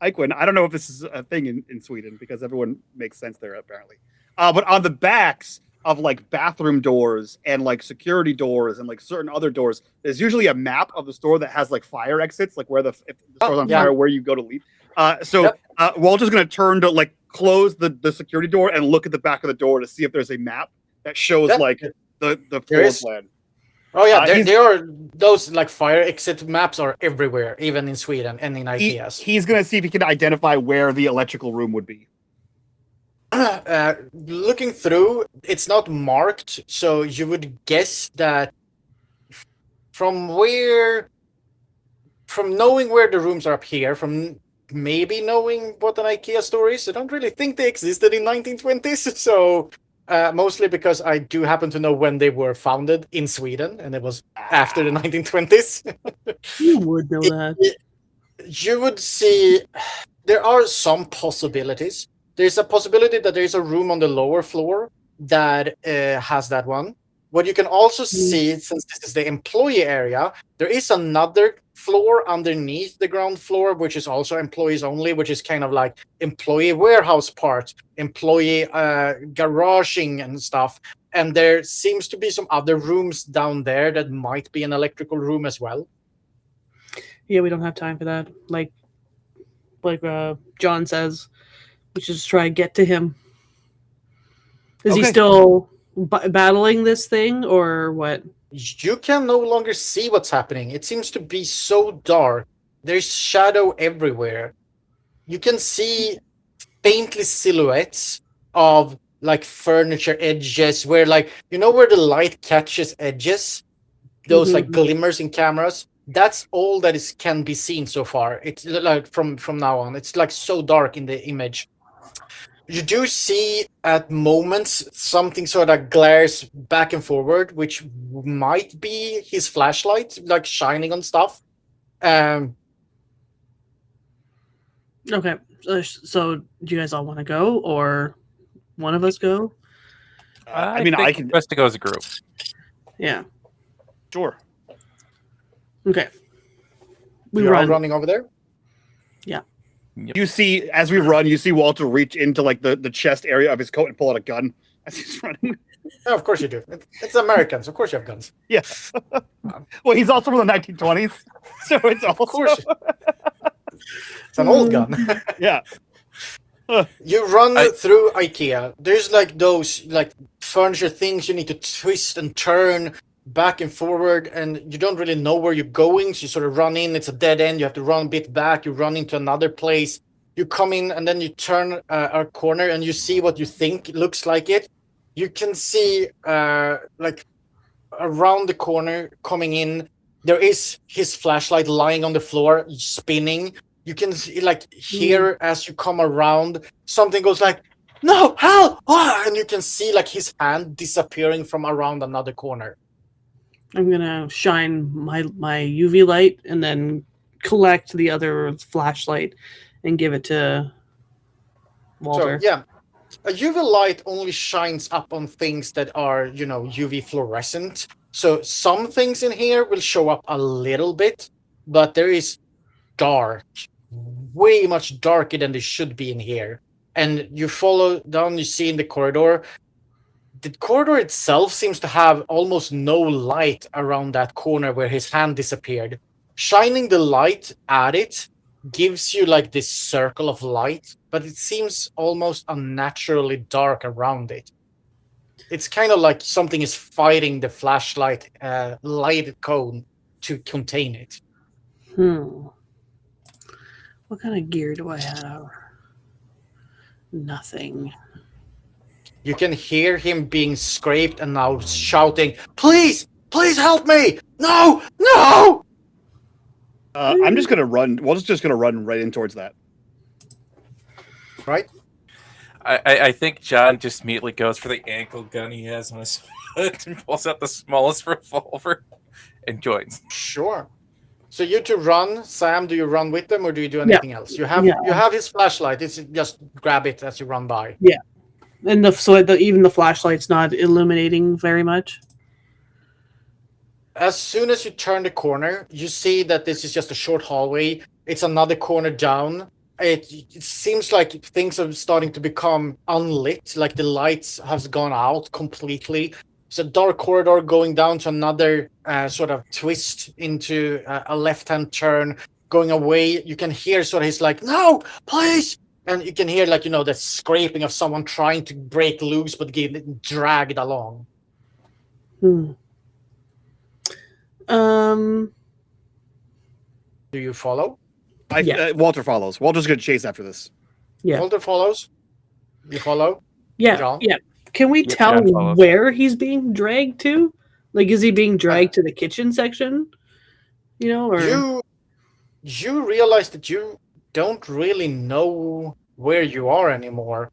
Iquin, I don't know if this is a thing in Sweden because everyone makes sense there apparently. But on the backs of like bathroom doors and like security doors and like certain other doors, there's usually a map of the store that has like fire exits, like where if the store's on fire, where you go to leave. Walter's gonna turn to like close the security door and look at the back of the door to see if there's a map that shows like the floor plan. Oh yeah, there are those like fire exit maps are everywhere, even in Sweden and in IKEAs. He's gonna see if he can identify where the electrical room would be. Looking through, it's not marked, so you would guess that from knowing where the rooms are up here, from maybe knowing what an IKEA store is, I don't really think they existed in 1920s, so mostly because I do happen to know when they were founded in Sweden, and it was after the 1920s. You would know that. You would see there are some possibilities. There's a possibility that there's a room on the lower floor that has that one. What you can also see, since this is the employee area, there is another floor underneath the ground floor, which is also employees only, which is kind of like employee warehouse part, employee garaging and stuff. And there seems to be some other rooms down there that might be an electrical room as well. Yeah, we don't have time for that. Like John says, we should just try and get to him. Is he still battling this thing or what? You can no longer see what's happening. It seems to be so dark. There's shadow everywhere. You can see faintly silhouettes of like furniture edges where like, where the light catches edges? Those like glimmers in cameras. That's all that can be seen so far. It's like from now on. It's like so dark in the image. You do see at moments something sort of glares back and forward, which might be his flashlight, like shining on stuff. Okay. So do you guys all want to go, or one of us go? I mean, think I it's can. best to go as a group. Yeah. Sure. Okay. We You're all run. running over there. You see, as we run, you see Walter reach into like the chest area of his coat and pull out a gun as he's running. Yeah, of course you do. It's Americans. Of course you have guns. Yes. Well, he's also from the 1920s, so it's also. Of course. It's an old gun. Yeah. You run through IKEA. There's like those like furniture things you need to twist and turn back and forward, and you don't really know where you're going, so you sort of run in. It's a dead end. You have to run a bit back. You run into another place. You come in, and then you turn a corner, and you see what you think looks like it. You can see like around the corner coming in, there is his flashlight lying on the floor, spinning. You can see, like hear as you come around, something goes like, "No, help!" And you can see like his hand disappearing from around another corner. I'm gonna shine my UV light and then collect the other flashlight and give it to Walter. So yeah, a UV light only shines up on things that are, UV fluorescent. So some things in here will show up a little bit, but there is dark, way much darker than they should be in here. And you follow down, you see in the corridor, the corridor itself seems to have almost no light around that corner where his hand disappeared. Shining the light at it gives you like this circle of light, but it seems almost unnaturally dark around it. It's kind of like something is fighting the flashlight light cone to contain it. What kind of gear do I have? Nothing. You can hear him being scraped and now shouting, "Please, please help me! No, no!" I'm just gonna run. Walter's just gonna run right in towards that. Right? I think John just immediately goes for the ankle gun he has on his foot and pulls out the smallest revolver and joins. Sure. So you two run. Sam, do you run with them or do you do anything else? You have his flashlight. It's just grab it as you run by. Yeah. And even the flashlight's not illuminating very much. As soon as you turn the corner, you see that this is just a short hallway. It's another corner down. It seems like things are starting to become unlit, like the lights have gone out completely. It's a dark corridor going down to another sort of twist into a left-hand turn, going away. You can hear sort of he's like, "No, please!" And you can hear like, the scraping of someone trying to break loose but getting dragged along. Do Do you follow? Walter follows. Walter's gonna chase after this. Yeah. Walter follows. You follow? Yeah. John? Yeah. Can we Yeah, tell John follows. where he's being dragged to? Like, is he being dragged to the kitchen section? Or You realize that you don't really know where you are anymore.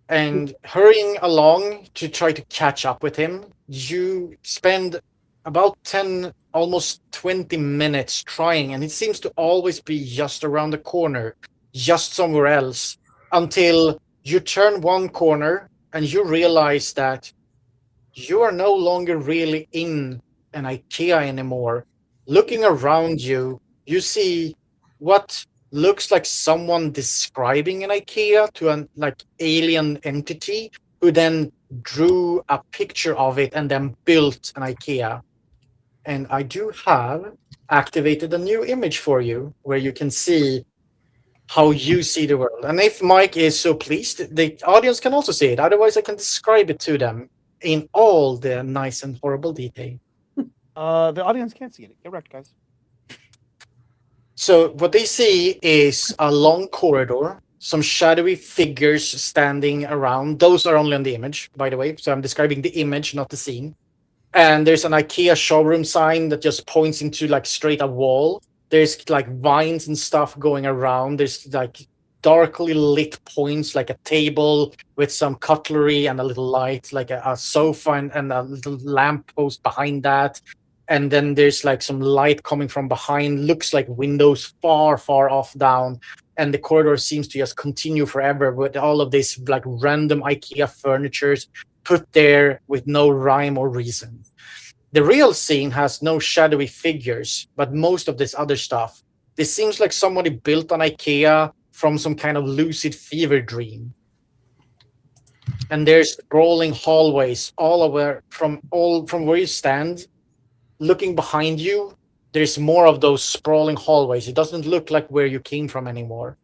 And hurrying along to try to catch up with him, you spend about 10, almost 20 minutes trying, and it seems to always be just around the corner, just somewhere else, until you turn one corner and you realize that you are no longer really in an IKEA anymore. Looking around you, you see what looks like someone describing an IKEA to an alien entity who then drew a picture of it and then built an IKEA. And I do have activated a new image for you where you can see how you see the world. And if Mike is so pleased, the audience can also see it. Otherwise, I can describe it to them in all the nice and horrible detail. The audience can't see it. Get wrecked, guys. So what they see is a long corridor, some shadowy figures standing around. Those are only on the image, by the way. So I'm describing the image, not the scene. And there's an IKEA showroom sign that just points into straight a wall. There's vines and stuff going around. There's darkly lit points, like a table with some cutlery and a little light, like a sofa and a little lamp post behind that. And then there's like some light coming from behind, looks like windows far, far off down. And the corridor seems to just continue forever with all of this like random IKEA furnitures put there with no rhyme or reason. The real scene has no shadowy figures, but most of this other stuff. This seems like somebody built an IKEA from some kind of lucid fever dream. And there's sprawling hallways all over from where you stand. Looking behind you, there's more of those sprawling hallways. It doesn't look like where you came from anymore.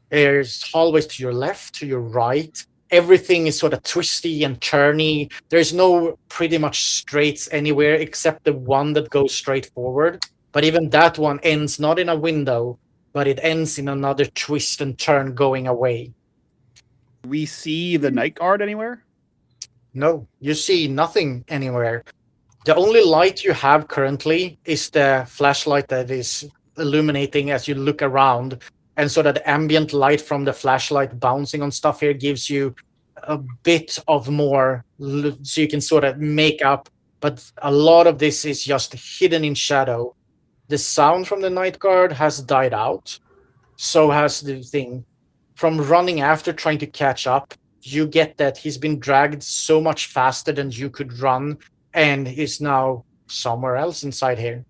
There's hallways to your left, to your right. Everything is sort of twisty and turny. There's no pretty much straights anywhere except the one that goes straight forward. But even that one ends not in a window, but it ends in another twist and turn going away. Do we see the night guard anywhere? No, you see nothing anywhere. The only light you have currently is the flashlight that is illuminating as you look around. And so that the ambient light from the flashlight bouncing on stuff here gives you a bit of more, so you can sort of make up. But a lot of this is just hidden in shadow. The sound from the night guard has died out. So has the thing. From running after, trying to catch up, you get that he's been dragged so much faster than you could run. And is now somewhere else inside here.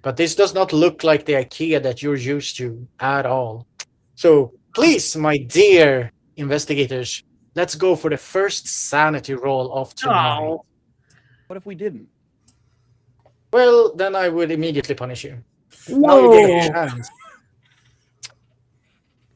But this does not look like the IKEA that you're used to at all. So please, my dear investigators, let's go for the first sanity roll of tonight. Oh. What if we didn't? Well, then I would immediately punish you. Now you get a chance.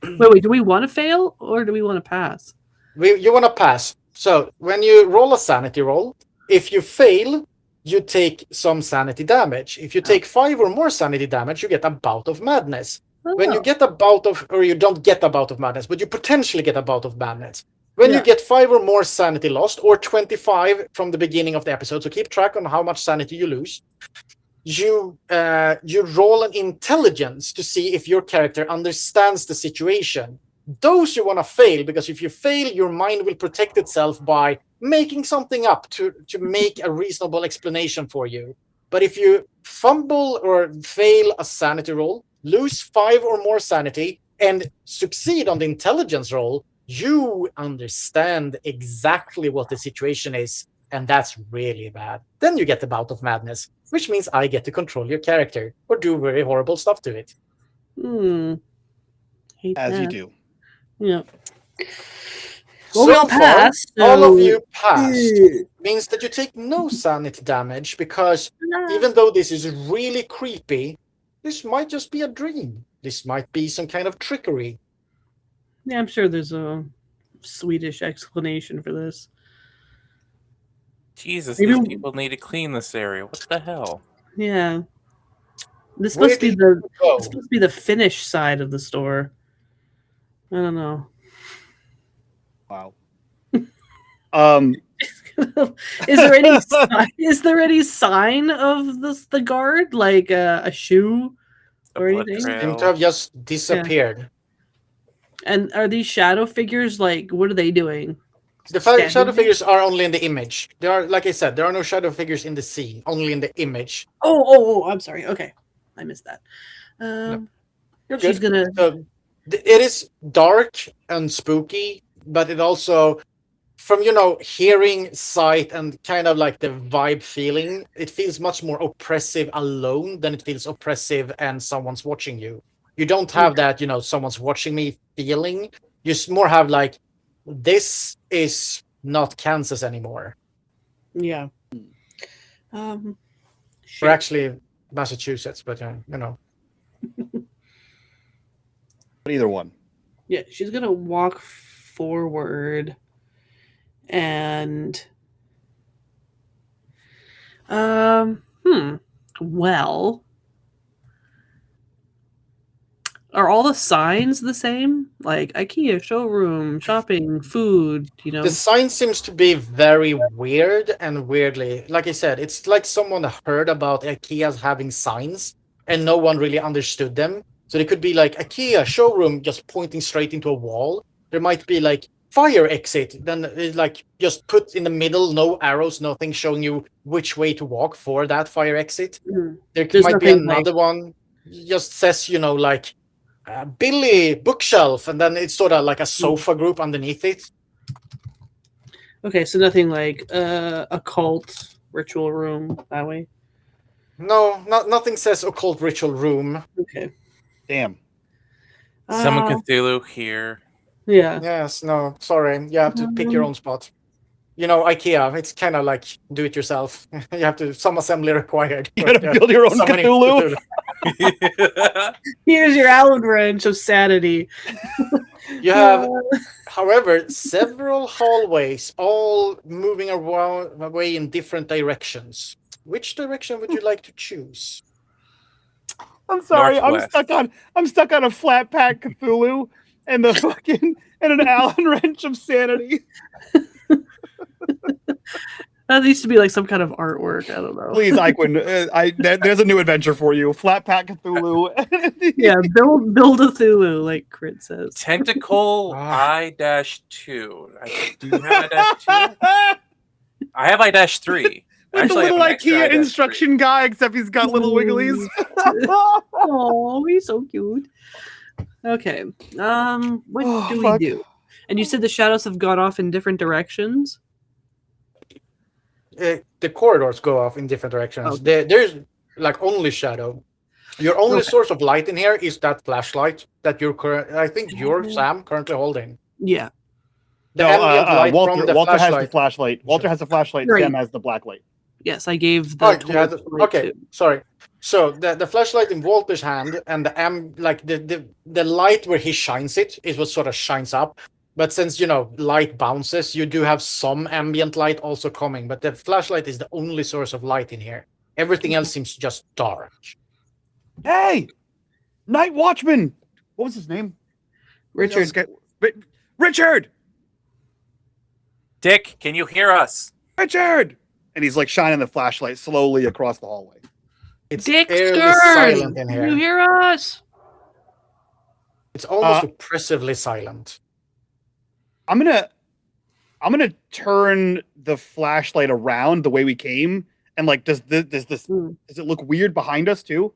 Wait, do we want to fail or do we want to pass? You want to pass. So when you roll a sanity roll, if you fail, you take some sanity damage. If you take 5 or more sanity damage, you get a bout of madness. When you get a bout of, or you don't get a bout of madness, but you potentially get a bout of madness. When you get 5 or more sanity lost, or 25 from the beginning of the episode, so keep track on how much sanity you lose, you roll an intelligence to see if your character understands the situation. Those you want to fail, because if you fail, your mind will protect itself by making something up to make a reasonable explanation for you. But if you fumble or fail a sanity roll, lose 5 or more sanity, and succeed on the intelligence roll, you understand exactly what the situation is, and that's really bad. Then you get the bout of madness, which means I get to control your character or do very horrible stuff to it. Hate As you that. do. Yeah. So Well, we'll far, pass. all of so- you passed. Means that you take no sanity damage, because even though this is really creepy, this might just be a dream. This might be some kind of trickery. Yeah, I'm sure there's a Swedish explanation for this. Jesus, Maybe- these people need to clean this area. What the hell? Yeah. This Where must be did the Go. this must be the Finnish side of the store. I don't know. Wow. Is there any sign of the guard, like a shoe A or blood anything? trail. Seem to have just disappeared. And are these shadow figures, like, what are they doing? The Standing shadow there? figures are only in the image. There are, like I said, there are no shadow figures in the scene, only in the image. Oh, I'm sorry. Okay, I missed that. You're She's good. gonna. So, it is dark and spooky, but it also, from hearing, sight, and kind of like the vibe feeling, it feels much more oppressive alone than it feels oppressive and someone's watching you. You don't have that, someone's watching me feeling. You more have like, this is not Kansas anymore. Yeah. Or Shit. actually Massachusetts, but But either one. Yeah, she's gonna walk forward and well, are all the signs the same? Like IKEA, showroom, shopping, food, The sign seems to be very weird and weirdly, like I said, it's like someone heard about IKEA's having signs and no one really understood them. So there could be like IKEA showroom just pointing straight into a wall. There might be like fire exit, then it's like just put in the middle, no arrows, nothing showing you which way to walk for that fire exit. Mhm. There There's might be nothing another one, just says, like Billy bookshelf, and then it's sort of like a sofa group underneath it. Okay, so nothing like occult ritual room that way. No, nothing says occult ritual room. Okay. Damn. Summon Uh, Cthulhu here. Yeah. Yes, no, sorry. You have to pick your own spot. IKEA, it's kind of like do it yourself. You have to, some assembly required. You gotta build your own Summoning Cthulhu. Here's your Allen wrench of sanity. You have, however, several hallways, all moving away in different directions. Which direction would you like to choose? I'm sorry, Northwest. I'm stuck on a flat pack Cthulhu and the fucking and an Allen wrench of sanity. That needs to be like some kind of artwork. I don't know. Please, Iquin, there's a new adventure for you. Flat pack Cthulhu. Yeah, build a Cthulhu, like Crit says. Tentacle I-2. Do you have I-2? I have I-3. With the little IKEA instruction guy, except he's got little wigglies. Oh, he's so cute. Okay. What do we do? And you said the shadows have gone off in different directions? The corridors go off in different directions. Okay. There's like only shadow. Your only source of light in here is that flashlight that you're Sam currently holding. Yeah. The ambient light from the Walter has the flashlight. flashlight. Walter has the flashlight. Right. Sam has the black light. Yes, I gave the. Okay, sorry. So the flashlight in Walter's hand and the light where he shines it is what sort of shines up. But since light bounces, you do have some ambient light also coming. But the flashlight is the only source of light in here. Everything else seems just dark. Hey, night watchman. What was his name? Richard. Richard. Dick, can you hear us? Richard. And he's like shining the flashlight slowly across the hallway. It's Dexter, eerily silent in can here. you hear us? It's almost oppressively silent. I'm gonna turn the flashlight around the way we came, and like, does it look weird behind us too?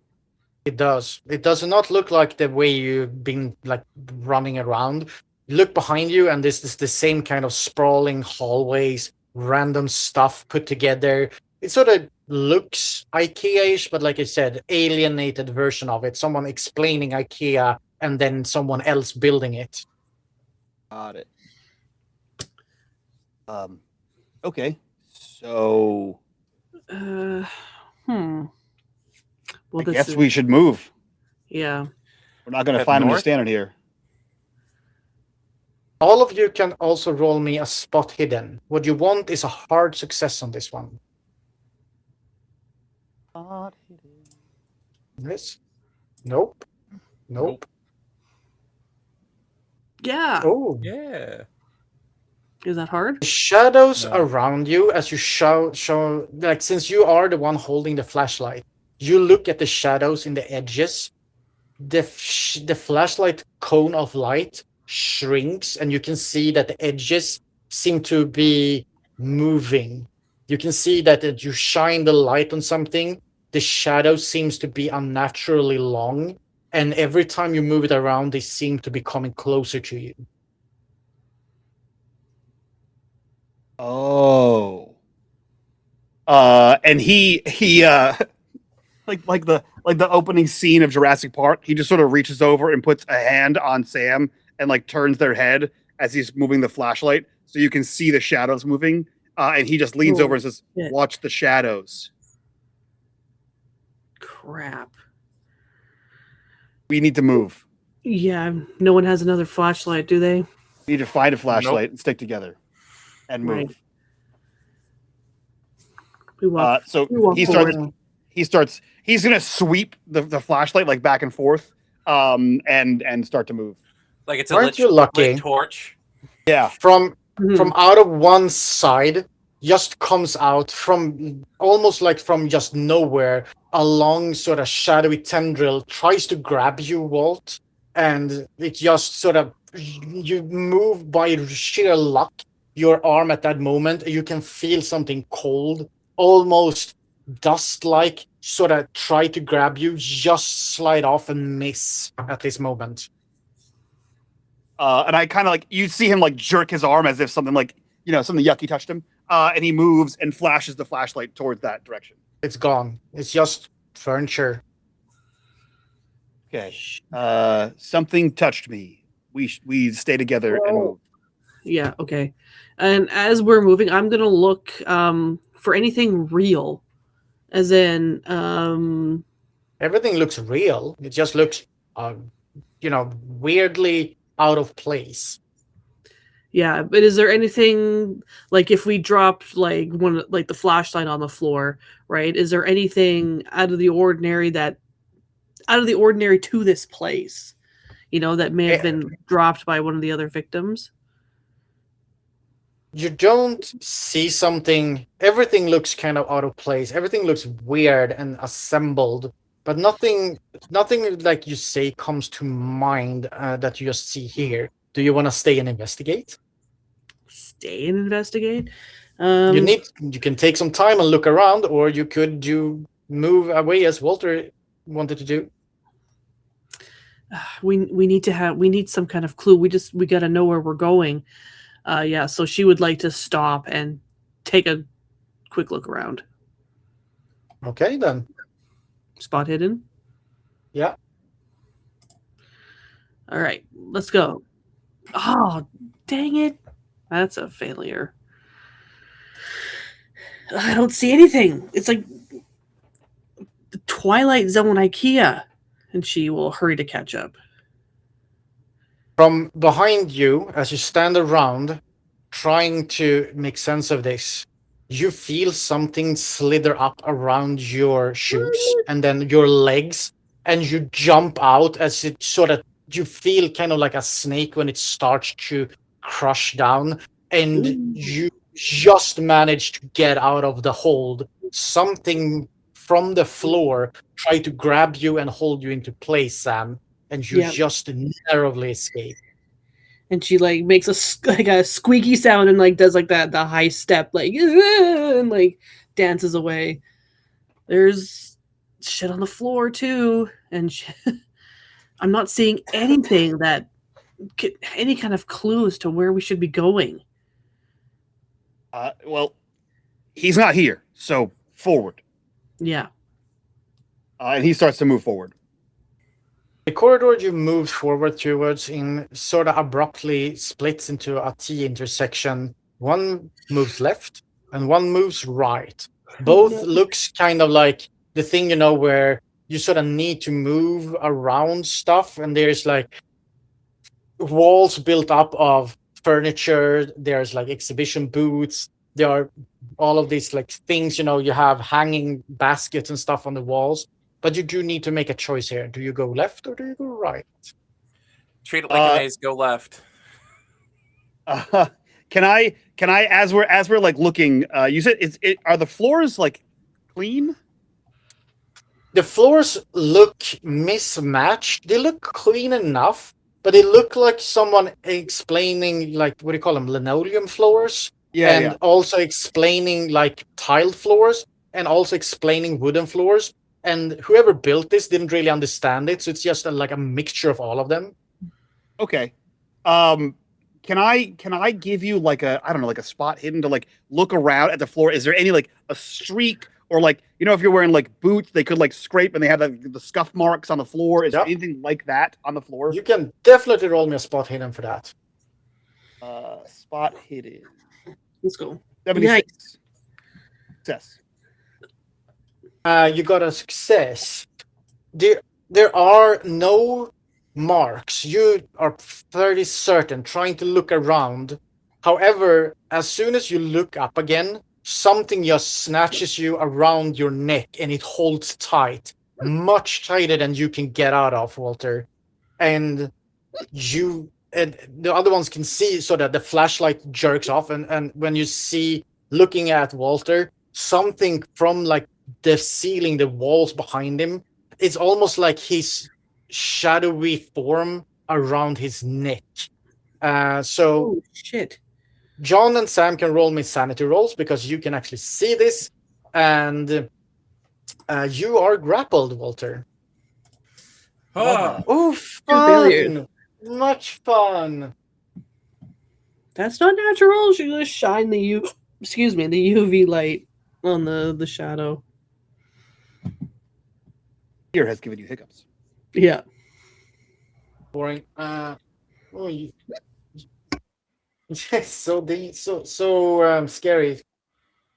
It does. It does not look like the way you've been like running around. You look behind you, and this is the same kind of sprawling hallways, random stuff put together. It sort of looks IKEA-ish, but like I said, alienated version of it. Someone explaining IKEA, and then someone else building it. Got it. Okay. So Well, I guess we should move. Yeah. We're not going to Head find him north? just standing here. All of you can also roll me a spot hidden. What you want is a hard success on this one. Yes. Nope. Nope. Yeah. Oh. Yeah. Is that hard? The shadows No. around you as you show like, since you are the one holding the flashlight, you look at the shadows in the edges. The flashlight cone of light shrinks, and you can see that the edges seem to be moving. You can see that as you shine the light on something, the shadow seems to be unnaturally long, and every time you move it around, they seem to be coming closer to you. Oh. And he like the opening scene of Jurassic Park, he just sort of reaches over and puts a hand on Sam and like turns their head as he's moving the flashlight so you can see the shadows moving. And he just leans Oh, over and says, shit. "Watch the shadows. Crap. We need to move. Yeah, no one has another flashlight, do they? We need to find a flashlight and stick together and move." Right. We walk. So we walk he forward. starts. He's gonna sweep the flashlight like back and forth, and start to move. Like it's a Aren't you lucky? lit torch. Yeah. From Mhm. from out of one side, just comes out from almost like from just nowhere. A long sort of shadowy tendril tries to grab you, Walt, and it just sort of you move by sheer luck your arm at that moment. You can feel something cold, almost dust-like, sort of try to grab you, just slide off and miss at this moment. And I kind of like you see him like jerk his arm as if something like something yucky touched him. And he moves and flashes the flashlight towards that direction. It's gone. It's just furniture. Okay. Something touched me. We stay together and move. Yeah, okay. And as we're moving, I'm gonna look for anything real. As in Everything looks real. It just looks weirdly out of place. yeah, but is there anything like if we dropped like the flashlight on the floor, right? Is there anything out of the ordinary to this place? That may have been dropped by one of the other victims? You don't see something. Everything looks kind of out of place. Everything looks weird and assembled, but nothing like you say comes to mind that you just see here. Do you want to stay and investigate? Stay and investigate? You can take some time and look around, or you could move away as Walter wanted to do. We need some kind of clue. We got to know where we're going. Yeah, so she would like to stop and take a quick look around. Okay, then. Spot hidden? Yeah. All right, let's go. Oh, dang it. That's a failure. I don't see anything. It's like the Twilight Zone IKEA. And she will hurry to catch up. From behind you, as you stand around, trying to make sense of this, you feel something slither up around your shoes and then your legs, and you jump out as it you feel kind of like a snake when it starts to crush down, and you just manage to get out of the hold. Something from the floor try to grab you and hold you into place, Sam, and you just narrowly escape. And she like makes a squeaky sound and like does like the high step like and like dances away. There's shit on the floor too, and I'm not seeing anything any kind of clue as to where we should be going. Well, he's not here, so forward. Yeah. And he starts to move forward. The corridor you moved forward towards in sort of abruptly splits into a T intersection. One moves left and one moves right. Both looks kind of like the thing, where you sort of need to move around stuff, and there's like walls built up of furniture. There's like exhibition booths. There are all of these like things, you have hanging baskets and stuff on the walls. But you do need to make a choice here. Do you go left or do you go right? Treat it like a maze. Go left. Can I? As we're like looking, you said are the floors like clean? The floors look mismatched. They look clean enough, but they look like someone explaining like what do you call them, linoleum floors? Yeah. Also explaining like tile floors, and also explaining wooden floors. And whoever built this didn't really understand it, so it's just like a mixture of all of them. Okay. Can I give you like a spot hidden to like look around at the floor? Is there any like a streak or like if you're wearing like boots, they could like scrape and they have the scuff marks on the floor? Is there anything like that on the floor? You can definitely roll me a spot hidden for that. Spot hidden. Let's go. 76. Success. You got a success. There are no marks. You are fairly certain, trying to look around. However, as soon as you look up again, something just snatches you around your neck and it holds tight, much tighter than you can get out of, Walter. And the other ones can see so that the flashlight jerks off, and when you see looking at Walter, something from like the ceiling, the walls behind him, it's almost like his shadowy form around his neck. So Oh shit! John and Sam can roll me sanity rolls because you can actually see this, and you are grappled, Walter. Oh, Oh, Two failures. fun! Much fun. That's not natural. She's gonna shine the the UV light on the shadow. Fear has given you hiccups. Yeah. Boring. Yes, so scary.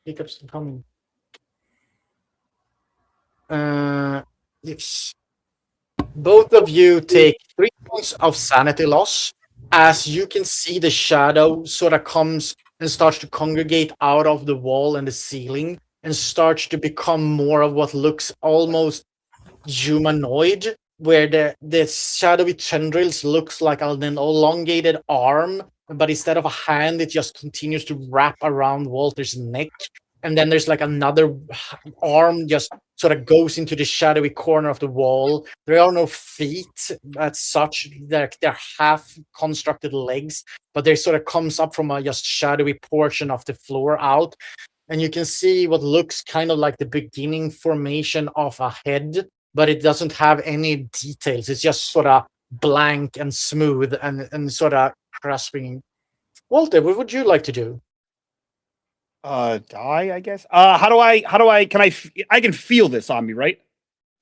Hiccups coming. Yes. Both of you take 3 points of sanity loss as you can see the shadow sort of comes and starts to congregate out of the wall and the ceiling and starts to become more of what looks almost humanoid, where the shadowy tendrils looks like an elongated arm, but instead of a hand, it just continues to wrap around Walter's neck. And then there's like another arm just sort of goes into the shadowy corner of the wall. There are no feet as such. They're half constructed legs, but they sort of comes up from a just shadowy portion of the floor out. And you can see what looks kind of like the beginning formation of a head, but it doesn't have any details. It's just sort of blank and smooth and sort of grasping. Walter, what would you like to do? Die, I guess. I can feel this on me, right?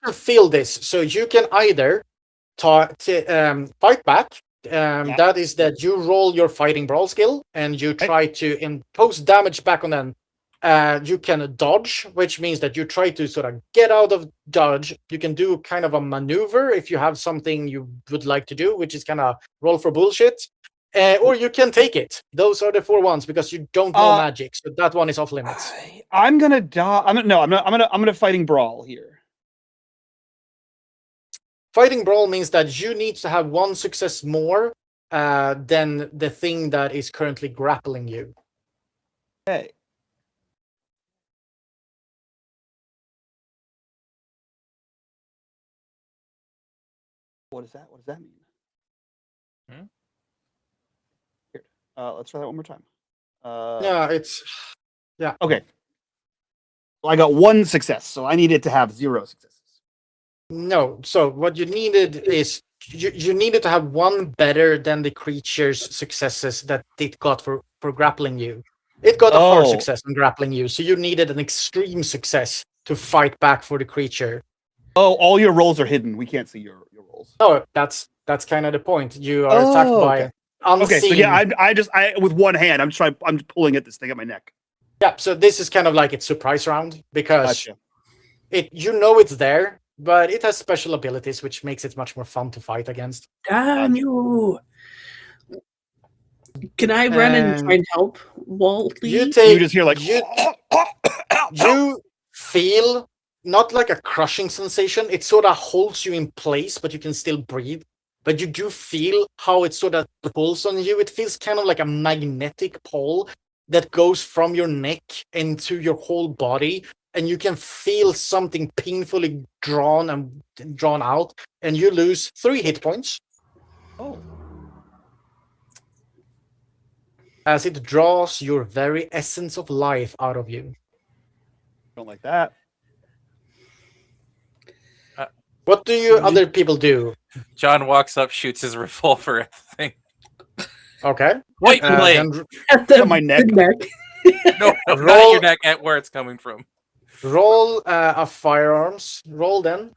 You feel this, so you can either fight back. That is that you roll your fighting brawl skill and you try to impose damage back on them. You can dodge, which means that you try to sort of get out of dodge. You can do kind of a maneuver if you have something you would like to do, which is kind of roll for bullshit. Or you can take it. Those are the 4 ones because you don't know magic, so that one is off limits. I'm gonna die. I'm gonna fighting brawl here. Fighting brawl means that you need to have 1 success more than the thing that is currently grappling you. Okay. What is that? What does that mean? Here. Let's try that one more time. Okay. Well, I got 1 success, so I needed to have 0 successes. No. So what you needed is you needed to have 1 better than the creature's successes that it got for grappling you. It got a hard success on grappling you, so you needed an extreme success to fight back for the creature. Oh, all your rolls are hidden. We can't see your rolls. No, that's kind of the point. You are attacked by unseen. Okay, so yeah, I with 1 hand, I'm pulling at this thing at my neck. Yeah, so this is kind of like its surprise round because it's there, but it has special abilities, which makes it much more fun to fight against. Damn you! Can I run and try and help Walt? You just hear like you feel not like a crushing sensation. It sort of holds you in place, but you can still breathe. But you do feel how it sort of pulls on you. It feels kind of like a magnetic pull that goes from your neck into your whole body, and you can feel something painfully drawn out, and you lose 3 hit points. Oh. As it draws your very essence of life out of you. Don't like that. What do you other people do? John walks up, shoots his revolver at the thing. Okay. White blade. At my neck. No, not your neck. At where it's coming from. Roll a firearms. Roll then.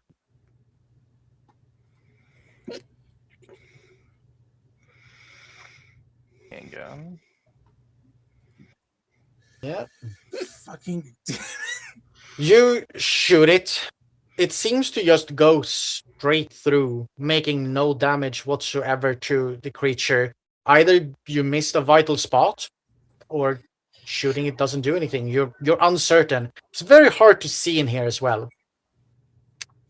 Handgun. Yeah. Fucking. You shoot it. It seems to just go straight through, making no damage whatsoever to the creature. Either you missed a vital spot, or shooting it doesn't do anything. You're uncertain. It's very hard to see in here as well.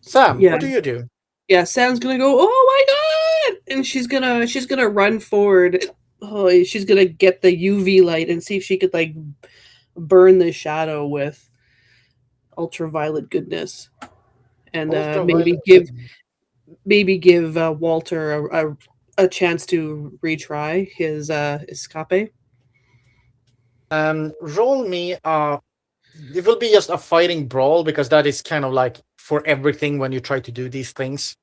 Sam, what do you do? Yeah, Sam's gonna go, oh my god! And she's gonna run forward. Oh, she's gonna get the UV light and see if she could like burn this shadow with ultraviolet goodness, and maybe give Walter a chance to retry his escape. Roll me. It will be just a fighting brawl because that is kind of like for everything when you try to do these things.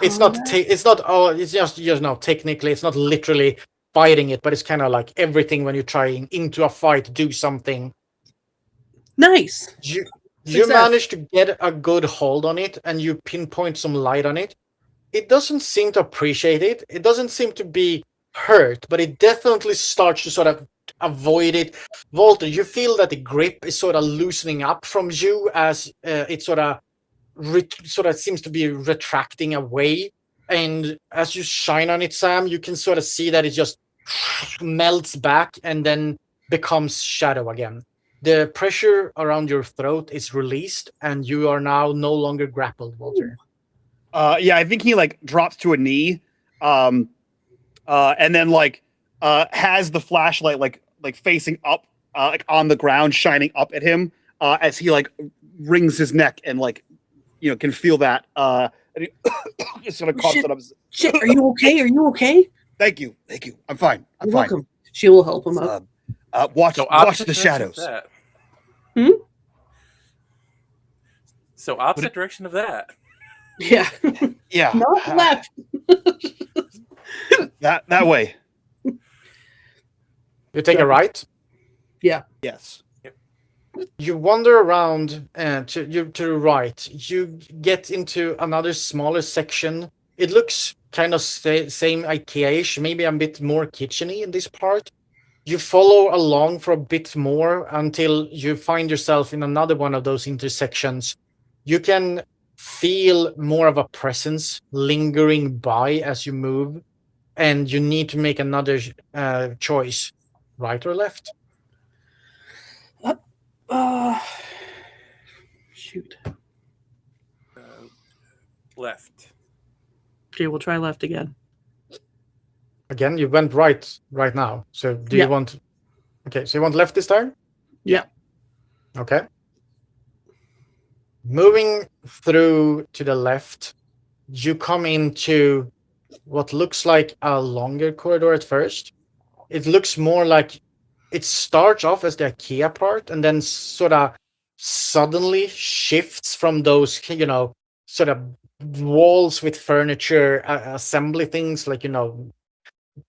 It's not. It's not. Oh, it's just no. Technically, it's not literally fighting it, but it's kind of like everything when you're trying into a fight to do something. Nice. You Success. manage to get a good hold on it, and you pinpoint some light on it. It doesn't seem to appreciate it. It doesn't seem to be hurt, but it definitely starts to sort of avoid it. Walter, you feel that the grip is sort of loosening up from you as it sort of seems to be retracting away. And as you shine on it, Sam, you can sort of see that it just melts back and then becomes shadow again. The pressure around your throat is released, and you are now no longer grappled, Walter. Yeah, I think he like drops to a knee, and then has the flashlight like facing up, like on the ground, shining up at him, as he like wrings his neck and can feel that. And he just sort of coughs it up. Shit, are you okay? Are you okay? Thank you. I'm fine. You're welcome. She will help him up. Watch opposite the shadows. direction of that. Hmm? So opposite direction of that. Yeah. Yeah. Not left. that way. You take a right. Yes. You wander around to the right. You get into another smaller section. It looks kind of same IKEA-ish, maybe a bit more kitcheny in this part. You follow along for a bit more until you find yourself in another one of those intersections. You can feel more of a presence lingering by as you move, and you need to make another choice, right or left. Shoot. Left. Okay, we'll try left again. Again, you went right now. So do you want... Okay, so you want left this time? Yeah. Okay. Moving through to the left, you come into what looks like a longer corridor at first. It looks more like it starts off as the IKEA part and then sort of suddenly shifts from those, sort of walls with furniture, assembly things like,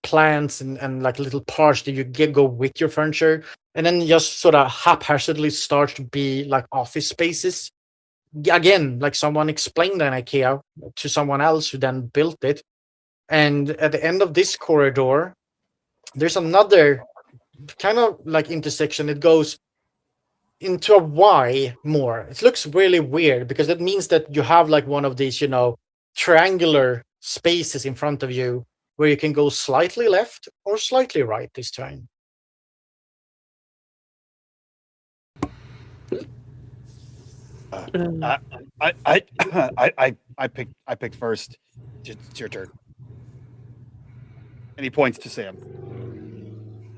plants and like little parts that you go with your furniture, and then just sort of haphazardly start to be like office spaces. Again, like someone explained an IKEA to someone else who then built it. And at the end of this corridor, there's another kind of like intersection. It goes into a Y more. It looks really weird because it means that you have like one of these, triangular spaces in front of you where you can go slightly left or slightly right this time. I picked first. It's your turn. And he points to Sam.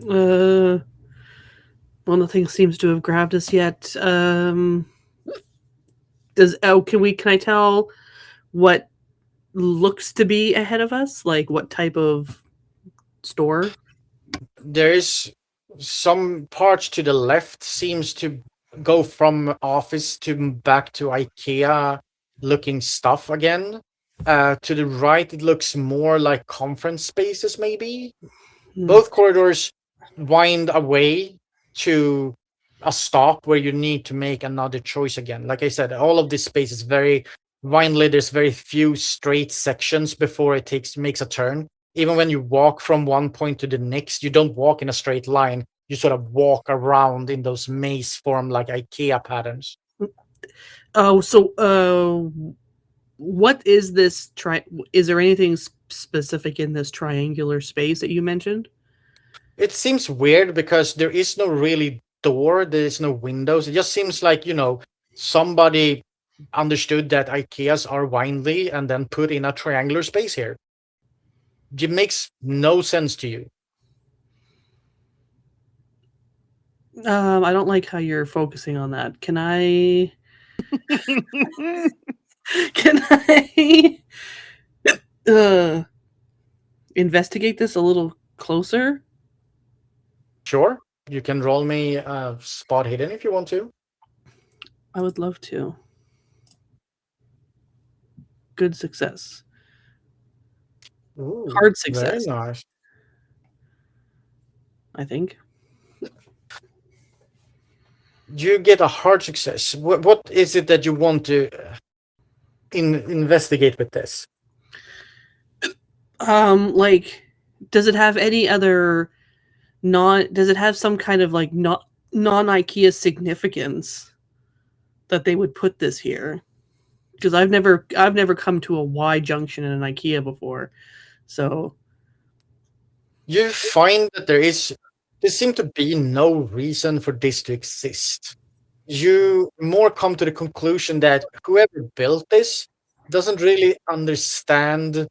Well, nothing seems to have grabbed us yet. Can I tell what looks to be ahead of us? Like what type of store? There's some parts to the left seems to go from office to back to IKEA looking stuff again. To the right, it looks more like conference spaces, maybe. Both corridors wind away to a stop where you need to make another choice again. Like I said, all of this space is very windly. There's very few straight sections before it makes a turn. Even when you walk from one point to the next, you don't walk in a straight line. You sort of walk around in those maze form like IKEA patterns. Oh, so what is this? Is there anything specific in this triangular space that you mentioned? It seems weird because there is no really door. There is no windows. It just seems like, somebody understood that IKEAs are windly and then put in a triangular space here. It makes no sense to you. I don't like how you're focusing on that. Can I? Can I? Investigate this a little closer? Sure. You can roll me spot hidden if you want to. I would love to. Good success. Ooh, Hard very success, nice. I think. You get a hard success. What is it that you want to investigate with this? Like, does it have any other does it have some kind of like non-IKEA significance that they would put this here? Because I've never come to a Y junction in an IKEA before. So You find that there seems to be no reason for this to exist. You more come to the conclusion that whoever built this doesn't really understand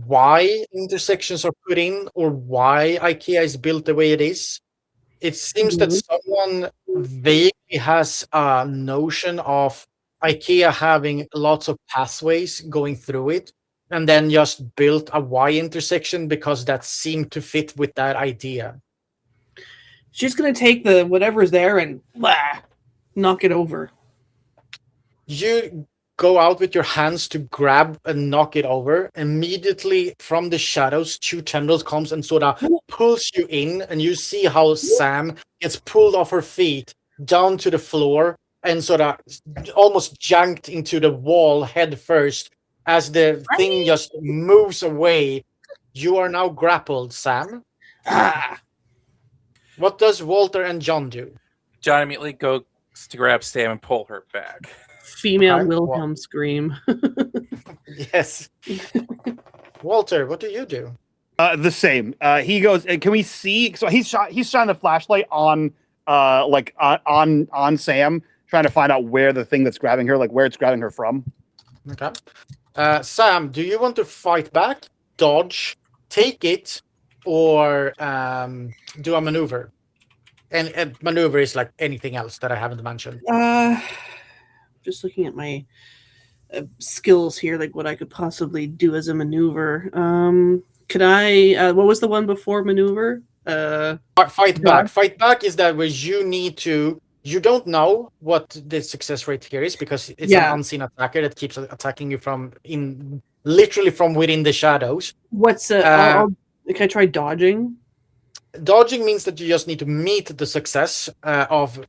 why intersections are put in or why IKEA is built the way it is. It seems that someone vaguely has a notion of IKEA having lots of pathways going through it, and then just built a Y intersection because that seemed to fit with that idea. she's gonna take the whatever's there and knock it over. You go out with your hands to grab and knock it over. Immediately from the shadows, two tendrils comes and sort of pulls you in, and you see how Sam gets pulled off her feet down to the floor and sort of almost janked into the wall head first as the thing just moves away. You are now grappled, Sam. What does Walter and John do? John immediately goes to grab Sam and pull her back. Female Okay, Wilhelm scream. Yes. Walter, what do you do? The same. He goes. Can we see? So he's shining the flashlight on, on Sam, trying to find out where the thing that's grabbing her, like where it's grabbing her from. Okay. Sam, do you want to fight back, dodge, take it, or do a maneuver? And maneuver is like anything else that I haven't mentioned. Just looking at my skills here, like what I could possibly do as a maneuver. Could I? What was the one before maneuver? Fight back. Fight back is that where you need to. You don't know what the success rate here is because it's an unseen attacker that keeps attacking you literally from within the shadows. What's can I try dodging? Dodging means that you just need to meet the success of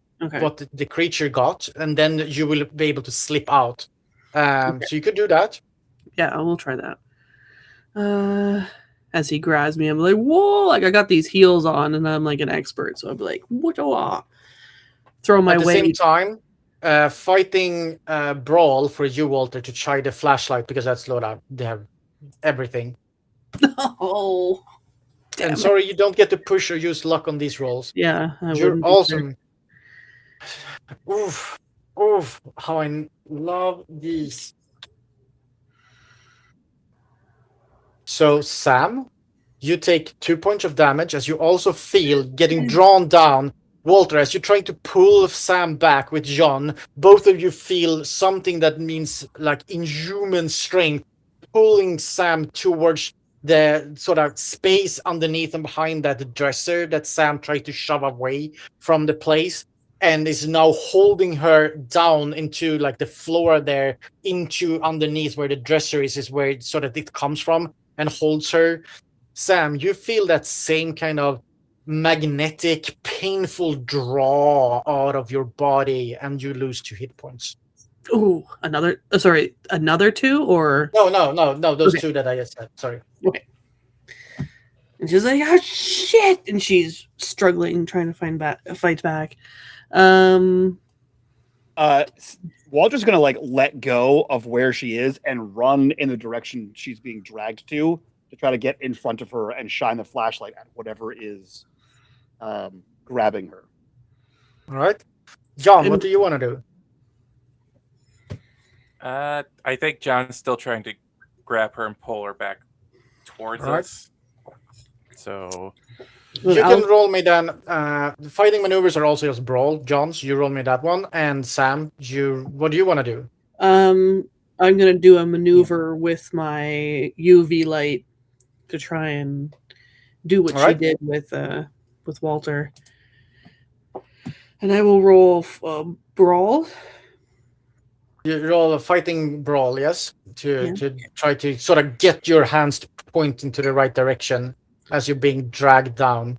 what the creature got, and then you will be able to slip out. So you could do that. Yeah, I will try that. As he grabs me, I'm like, whoa! Like I got these heels on, and I'm like an expert, so I'll be like, what? Throw my weight. At the same time, fighting brawl for you, Walter, to try the flashlight because that's loadout. They have everything. Oh. And sorry, you don't get to push or use luck on these rolls. Yeah, you're awesome. Oof, how I love these. So, Sam, you take 2 points of damage as you also feel getting drawn down. Walter, as you're trying to pull Sam back with John, both of you feel something that means like inhuman strength pulling Sam towards the sort of space underneath and behind that dresser that Sam tried to shove away from the place, and is now holding her down into like the floor there, into underneath where the dresser is where it sort of it comes from, and holds her. Sam, you feel that same kind of magnetic, painful draw out of your body, and you lose 2 hit points. Ooh, another 2 or no, those 2 that I just said. Sorry. Okay. And she's like, oh shit, and she's struggling, trying to fight back. Walter's gonna like let go of where she is and run in the direction she's being dragged to try to get in front of her and shine the flashlight at whatever is grabbing her. All right, John, what do you want to do? I think John's still trying to grab her and pull her back towards us. So You can roll me then. Fighting maneuvers are also just brawl. Johns, you roll me that one, and Sam, what do you want to do? I'm gonna do a maneuver with my UV light to try and do what she did with Walter. And I will roll brawl. You roll a fighting brawl, yes, to try to sort of get your hands to point into the right direction as you're being dragged down.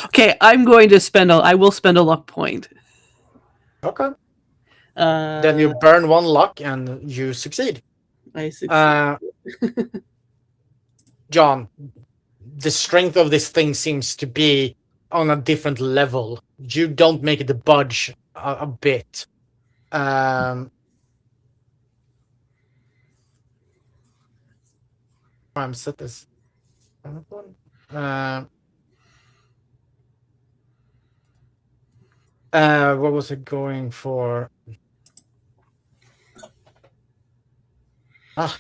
Okay, I'm going to I will spend a luck point. Okay. Then you burn one luck and you succeed. I succeed. John, the strength of this thing seems to be on a different level. You don't make it budge a bit. I'm set this. What was it going for? A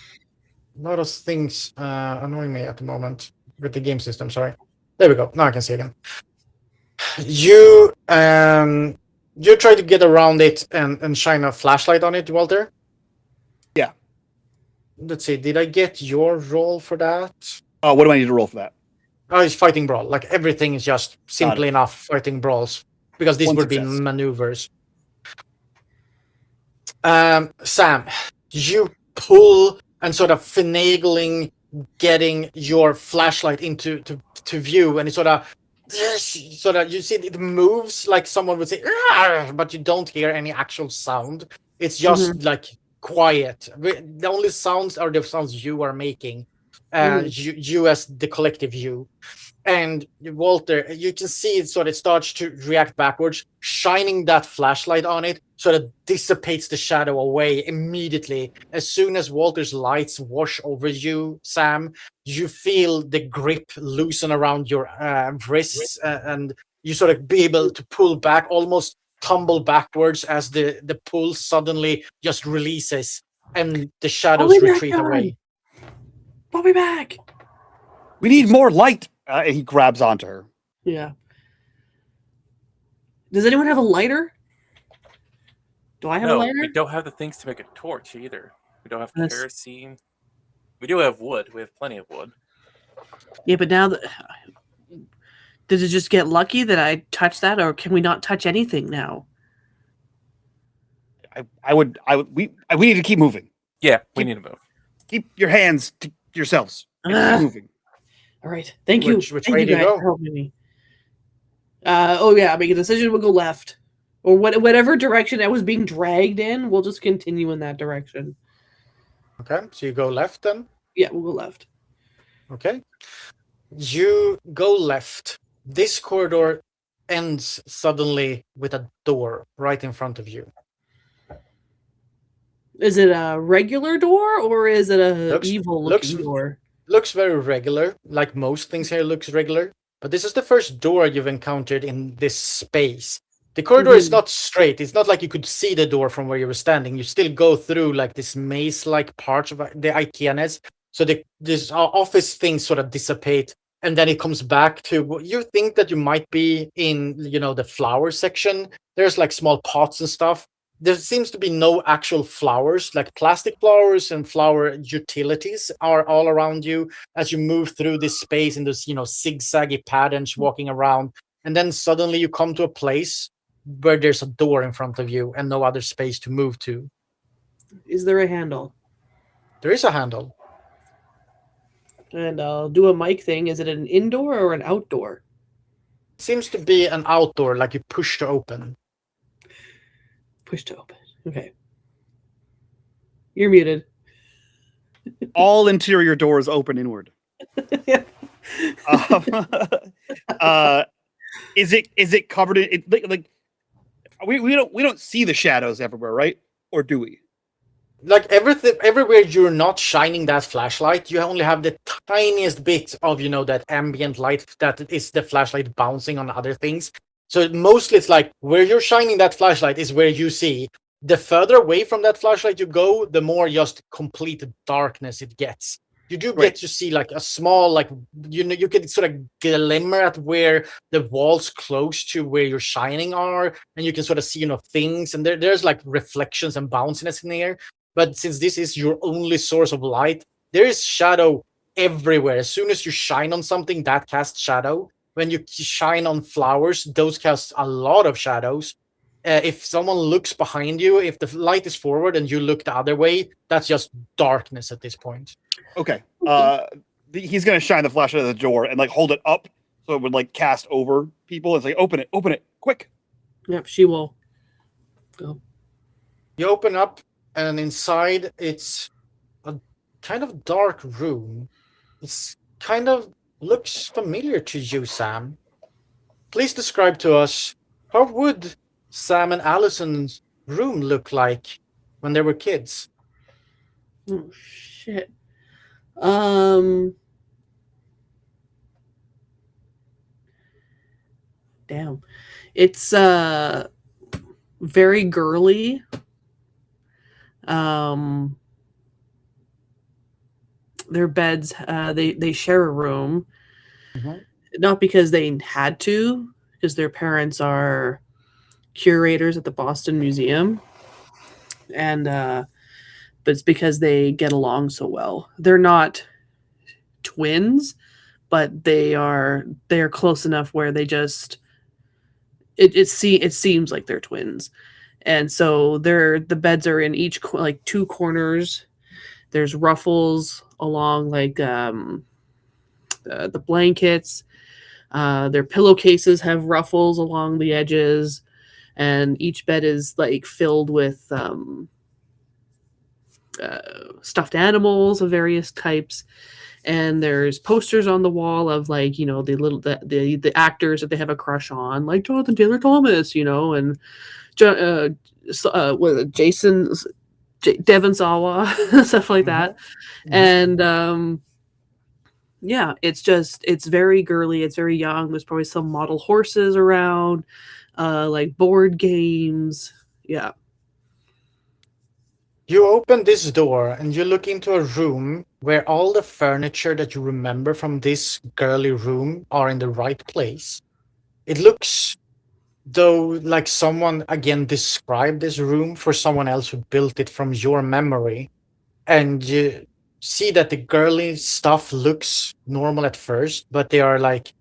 lot of things annoying me at the moment with the game system. Sorry. There we go. Now I can see again. You try to get around it and shine a flashlight on it, Walter. Yeah. Let's see. Did I get your roll for that? Oh, what do I need to roll for that? Oh, it's fighting brawl. Like everything is just simply enough fighting brawls because these would be maneuvers. Sam, you pull and sort of finagling getting your flashlight into view, and it sort of you see it moves like someone would say, but you don't hear any actual sound. It's just like quiet. The only sounds are the sounds you are making. You as the collective you. And Walter, you can see it sort of starts to react backwards. Shining that flashlight on it sort of dissipates the shadow away immediately. As soon as Walter's lights wash over you, Sam, you feel the grip loosen around your wrists, and you sort of be able to pull back, almost tumble backwards as the pull suddenly just releases and the shadows retreat away. Pull me back! We need more light! He grabs onto her. Yeah. Does anyone have a lighter? Do I have a lighter? We don't have the things to make a torch either. We don't have kerosene. We do have wood. We have plenty of wood. Yeah, but now did it just get lucky that I touched that, or can we not touch anything now? We need to keep moving. Yeah, we need to move. Keep your hands to yourselves. And keep moving. All right. Thank you. Which way do you go? For helping me. Make a decision. We'll go left, or whatever direction I was being dragged in. We'll just continue in that direction. Okay, so you go left then. Yeah, we'll go left. Okay, you go left. This corridor ends suddenly with a door right in front of you. Is it a regular door or is it a evil-looking door? Looks very regular, like most things here looks regular. But this is the first door you've encountered in this space. The corridor is not straight. It's not like you could see the door from where you were standing. You still go through like this maze-like part of the IKEA-ness. So this office things sort of dissipate, and then it comes back to you think that you might be in, the flower section. There's like small pots and stuff. There seems to be no actual flowers, like plastic flowers and flower utilities are all around you as you move through this space in this, zigzaggy patterns walking around. And then suddenly you come to a place where there's a door in front of you and no other space to move to. Is there a handle? There is a handle. And I'll do a mic thing. Is it an indoor or an outdoor? Seems to be an outdoor, like you push to open. Push to open. Okay. You're muted. All interior doors open inward. Is it covered in it? Like we don't see the shadows everywhere, right? Or do we? Like everywhere you're not shining that flashlight, you only have the tiniest bit of that ambient light that is the flashlight bouncing on other things. So mostly it's like where you're shining that flashlight is where you see. The further away from that flashlight you go, the more just complete darkness it gets. You do Right. get to see like a small, like, you can sort of glimmer at where the walls close to where you're shining are, and you can sort of see, things, and there's like reflections and bounciness in the air. But since this is your only source of light, there is shadow everywhere. As soon as you shine on something, that casts shadow. When you shine on flowers, those cast a lot of shadows. If someone looks behind you, if the light is forward and you look the other way, that's just darkness at this point. Okay. He's gonna shine the flashlight at the door and like hold it up so it would like cast over people. It's like open it, quick. Yep, she will go. You open up, and inside it's a kind of dark room. It's kind of looks familiar to you, Sam. Please describe to us, how would Sam and Allison's room look like when they were kids? Oh shit. Damn. It's very girly. Their beds, they share a room. Mhm. Not because they had to, because their parents are curators at the Boston Museum. And but it's because they get along so well. They're not twins, but they're close enough where they just it seems like they're twins. And so the beds are in each like two corners. There's ruffles along like the blankets. Their pillowcases have ruffles along the edges, and each bed is like filled with stuffed animals of various types. And there's posters on the wall of like the actors that they have a crush on, like Jonathan Taylor Thomas, and Jason Devon Sawa, stuff like that. And yeah, it's very girly, it's very young. There's probably some model horses around, like board games. Yeah. You open this door and you look into a room where all the furniture that you remember from this girly room are in the right place. It looks, though, like someone again described this room for someone else who built it from your memory. And you see that the girly stuff looks normal at first, but they are like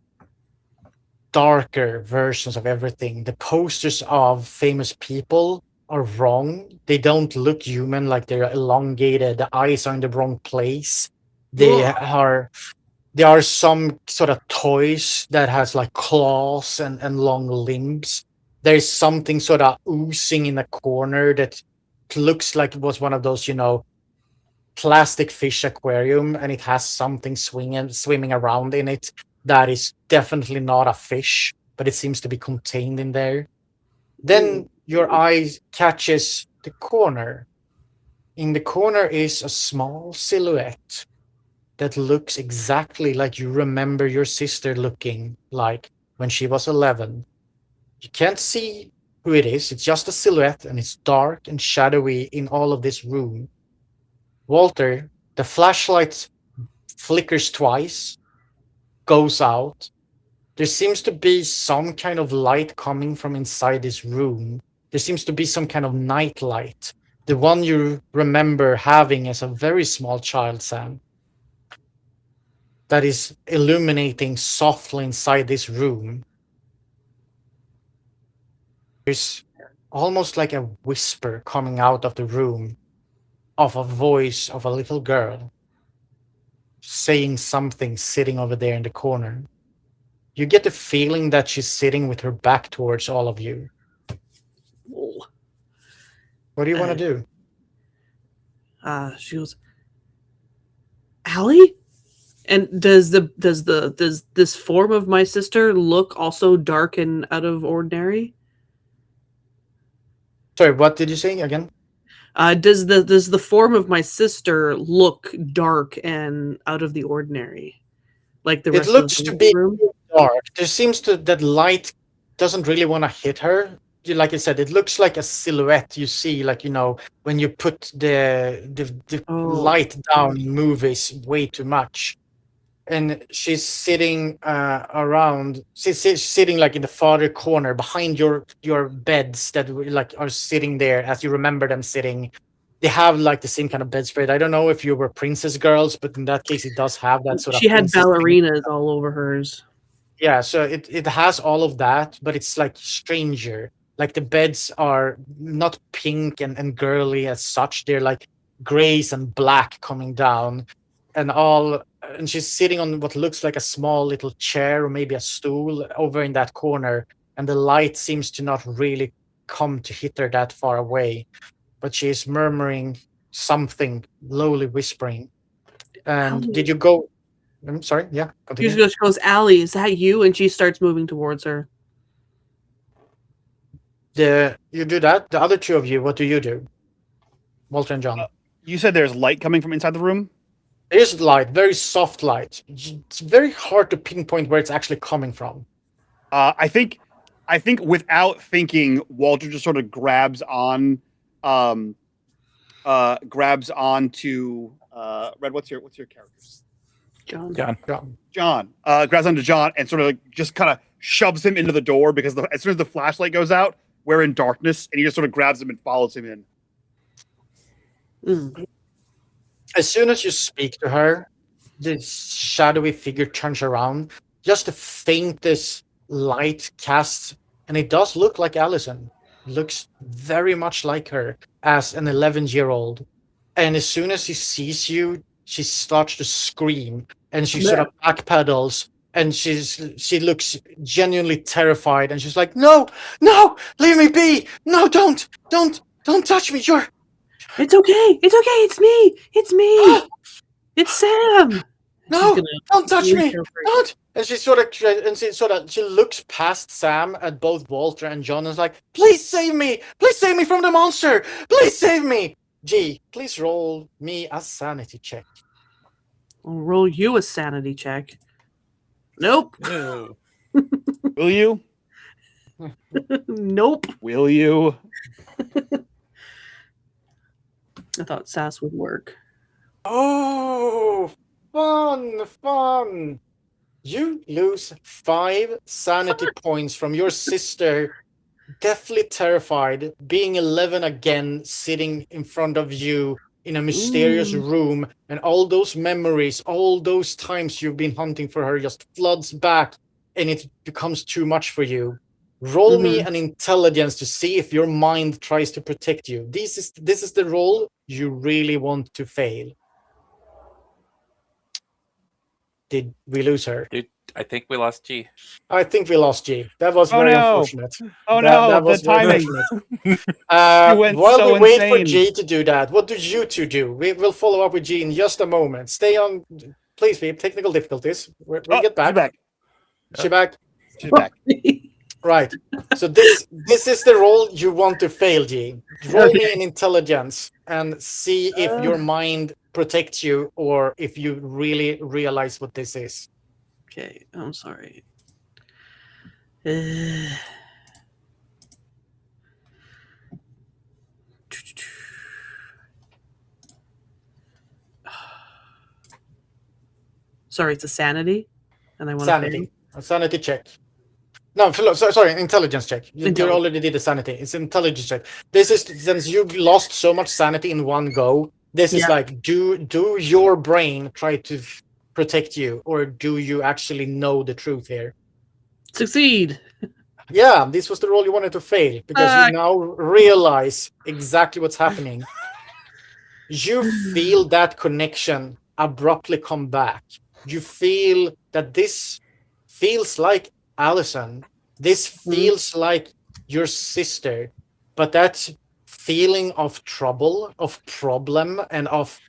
darker versions of everything. The posters of famous people are wrong. They don't look human, like they're elongated. The eyes are in the wrong place. There are some sort of toys that has like claws and long limbs. There's something sort of oozing in a corner that looks like it was one of those, plastic fish aquarium, and it has something swimming around in it that is definitely not a fish, but it seems to be contained in there. Then your eye catches the corner. In the corner is a small silhouette that looks exactly like you remember your sister looking like when she was 11. You can't see who it is, it's just a silhouette, and it's dark and shadowy in all of this room. Walter, the flashlight flickers twice, goes out. There seems to be some kind of light coming from inside this room. There seems to be some kind of night light. The one you remember having as a very small child, Sam. That is illuminating softly inside this room. There's almost like a whisper coming out of the room of a voice of a little girl saying something sitting over there in the corner. You get the feeling that she's sitting with her back towards all of you. Whoa. What do you want to do? She goes, Allie? And does this form of my sister look also dark and out of ordinary? Sorry, what did you say again? Does the form of my sister look dark and out of the ordinary, like It looks to be dark. There seems to that light doesn't really want to hit her. like I said, it looks like a silhouette you see, like, when you put the light down in movies way too much. And she's sitting around. She's sitting like in the farther corner behind your beds that like are sitting there as you remember them sitting. They have like the same kind of bedspread. I don't know if you were princess girls, but in that case, it does have that sort of. She had princess thing. ballerinas all over hers. Yeah, so it has all of that, but it's like stranger. Like the beds are not pink and girly as such. They're like grays and black coming down, and she's sitting on what looks like a small little chair or maybe a stool over in that corner, and the light seems to not really come to hit her that far away, but she is murmuring something, lowly whispering. And Allie. did you go? I'm sorry. Yeah, continue. She goes, Allie, is that you? And she starts moving towards her. You do that. The other two of you, what do you do? Walter and John. You said there's light coming from inside the room? There's light, very soft light. It's very hard to pinpoint where it's actually coming from. I think without thinking, Walter just sort of grabs onto Red. What's your character's? John. John grabs onto John and sort of like just kind of shoves him into the door because as soon as the flashlight goes out, we're in darkness, and he just sort of grabs him and follows him in. Mm. As soon as you speak to her, the shadowy figure turns around. Just the faintest light casts, and it does look like Allison. Looks very much like her as an 11-year-old. And as soon as she sees you, she starts to scream, and she sort of backpedals, and she looks genuinely terrified, and she's like, "No, leave me be! No, don't touch me! It's okay, it's me, it's Sam. No, don't touch me! Don't!" And she looks past Sam at both Walter and John and is like, "Please save me! Please save me from the monster! Please save me!" G, please roll me a sanity check. I'll roll you a sanity check. Nope. No. Will you? Nope. Will you? I thought Sass would work. Oh, fun! You lose 5 sanity points from your sister, deathly terrified, being 11 again, sitting in front of you in a mysterious room, and all those memories, all those times you've been hunting for her just floods back, and it becomes too much for you. Roll me an intelligence to see if your mind tries to protect you. This is the roll you really want to fail. Did we lose her? Dude, I think we lost G. I think we lost G. That was very unfortunate. Oh that no, was the very timing. unfortunate. went While so we wait for insane. G to do that, what do you two do? We will follow up with G in just a moment. Stay on, please, be technical difficulties. We'll get back. She's back. She's back. Right. So this is the roll you want to fail, G. Roll me an intelligence and see if your mind protects you or if you really realize what this is. Okay, I'm sorry. Sorry, it's a sanity, and I want sanity. A sanity check. No, sorry, an intelligence check. You already did a sanity. It's an intelligence check. This is since you lost so much sanity in one go. This is like, do your brain try to protect you, or do you actually know the truth here? Succeed. Yeah, this was the role you wanted to fail because you now realize exactly what's happening. You feel that connection abruptly come back. You feel that this feels like Allison. This feels like your sister, but that feeling of trouble, of problem, and of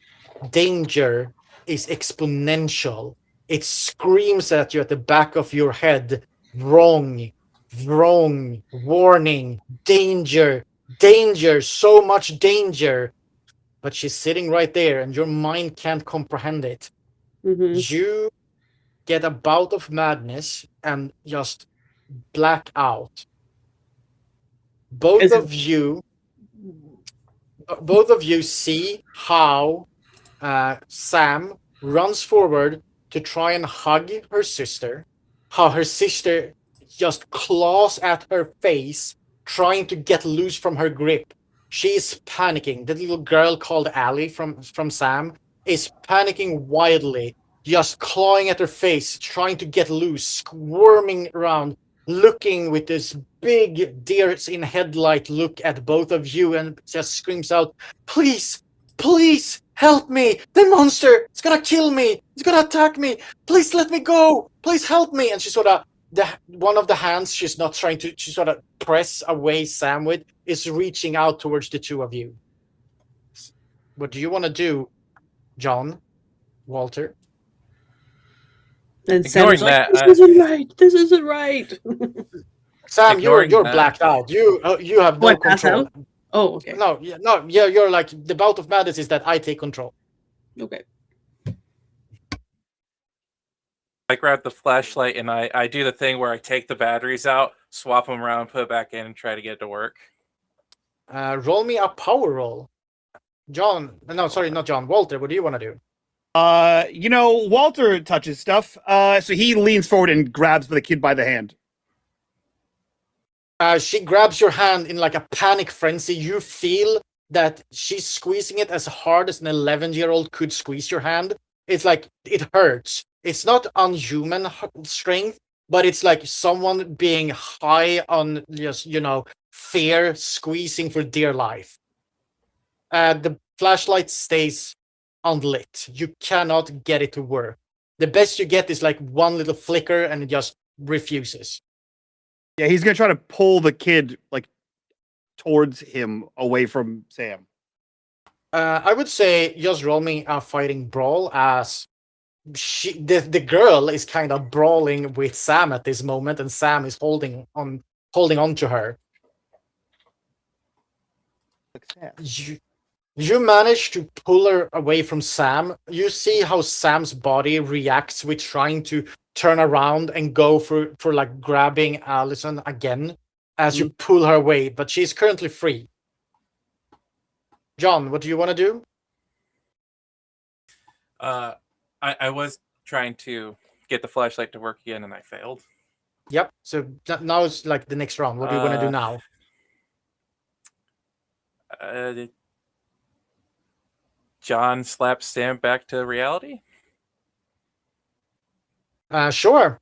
danger is exponential. It screams at you at the back of your head, wrong, warning, danger, so much danger. But she's sitting right there and your mind can't comprehend it. You get a bout of madness and just black out. both of you see how Sam runs forward to try and hug her sister, how her sister just claws at her face, trying to get loose from her grip. She's panicking. The little girl called Allie from Sam is panicking wildly, just clawing at her face, trying to get loose, squirming around, looking with this big deers in headlight look at both of you, and just screams out, "Please, please help me! The monster! It's gonna kill me! It's gonna attack me! Please let me go! Please help me!" And she sort of, one of the hands she's not trying to, she sort of press away Sam with, is reaching out towards the two of you. What do you want to do, John? Walter? And Sam's Ignoring like, that, this isn't right. This isn't right. Sam, you're Ignoring that. blacked out. You have Oh, I no pass control. out? Oh, okay. No, you're like, the bout of madness is that I take control. Okay. I grab the flashlight and I do the thing where I take the batteries out, swap them around, put it back in, and try to get it to work. Roll me a power roll. John, no, sorry, not John. Walter, what do you want to do? Walter touches stuff. So he leans forward and grabs the kid by the hand. She grabs your hand in like a panic frenzy. You feel that she's squeezing it as hard as an 11-year-old could squeeze your hand. It's like, it hurts. It's not unhuman strength, but it's like someone being high on just, fear, squeezing for dear life. The flashlight stays unlit. You cannot get it to work. The best you get is like one little flicker, and it just refuses. Yeah, he's gonna try to pull the kid like towards him away from Sam. I would say just roll me a fighting brawl, as the girl is kind of brawling with Sam at this moment, and Sam is holding on to her. You manage to pull her away from Sam. You see how Sam's body reacts with trying to turn around and go for like grabbing Allison again as you pull her away, but she's currently free. John, what do you want to do? I was trying to get the flashlight to work again, and I failed. Yep. So now it's like the next round. What do you want to do now? John slaps Sam back to reality. Sure.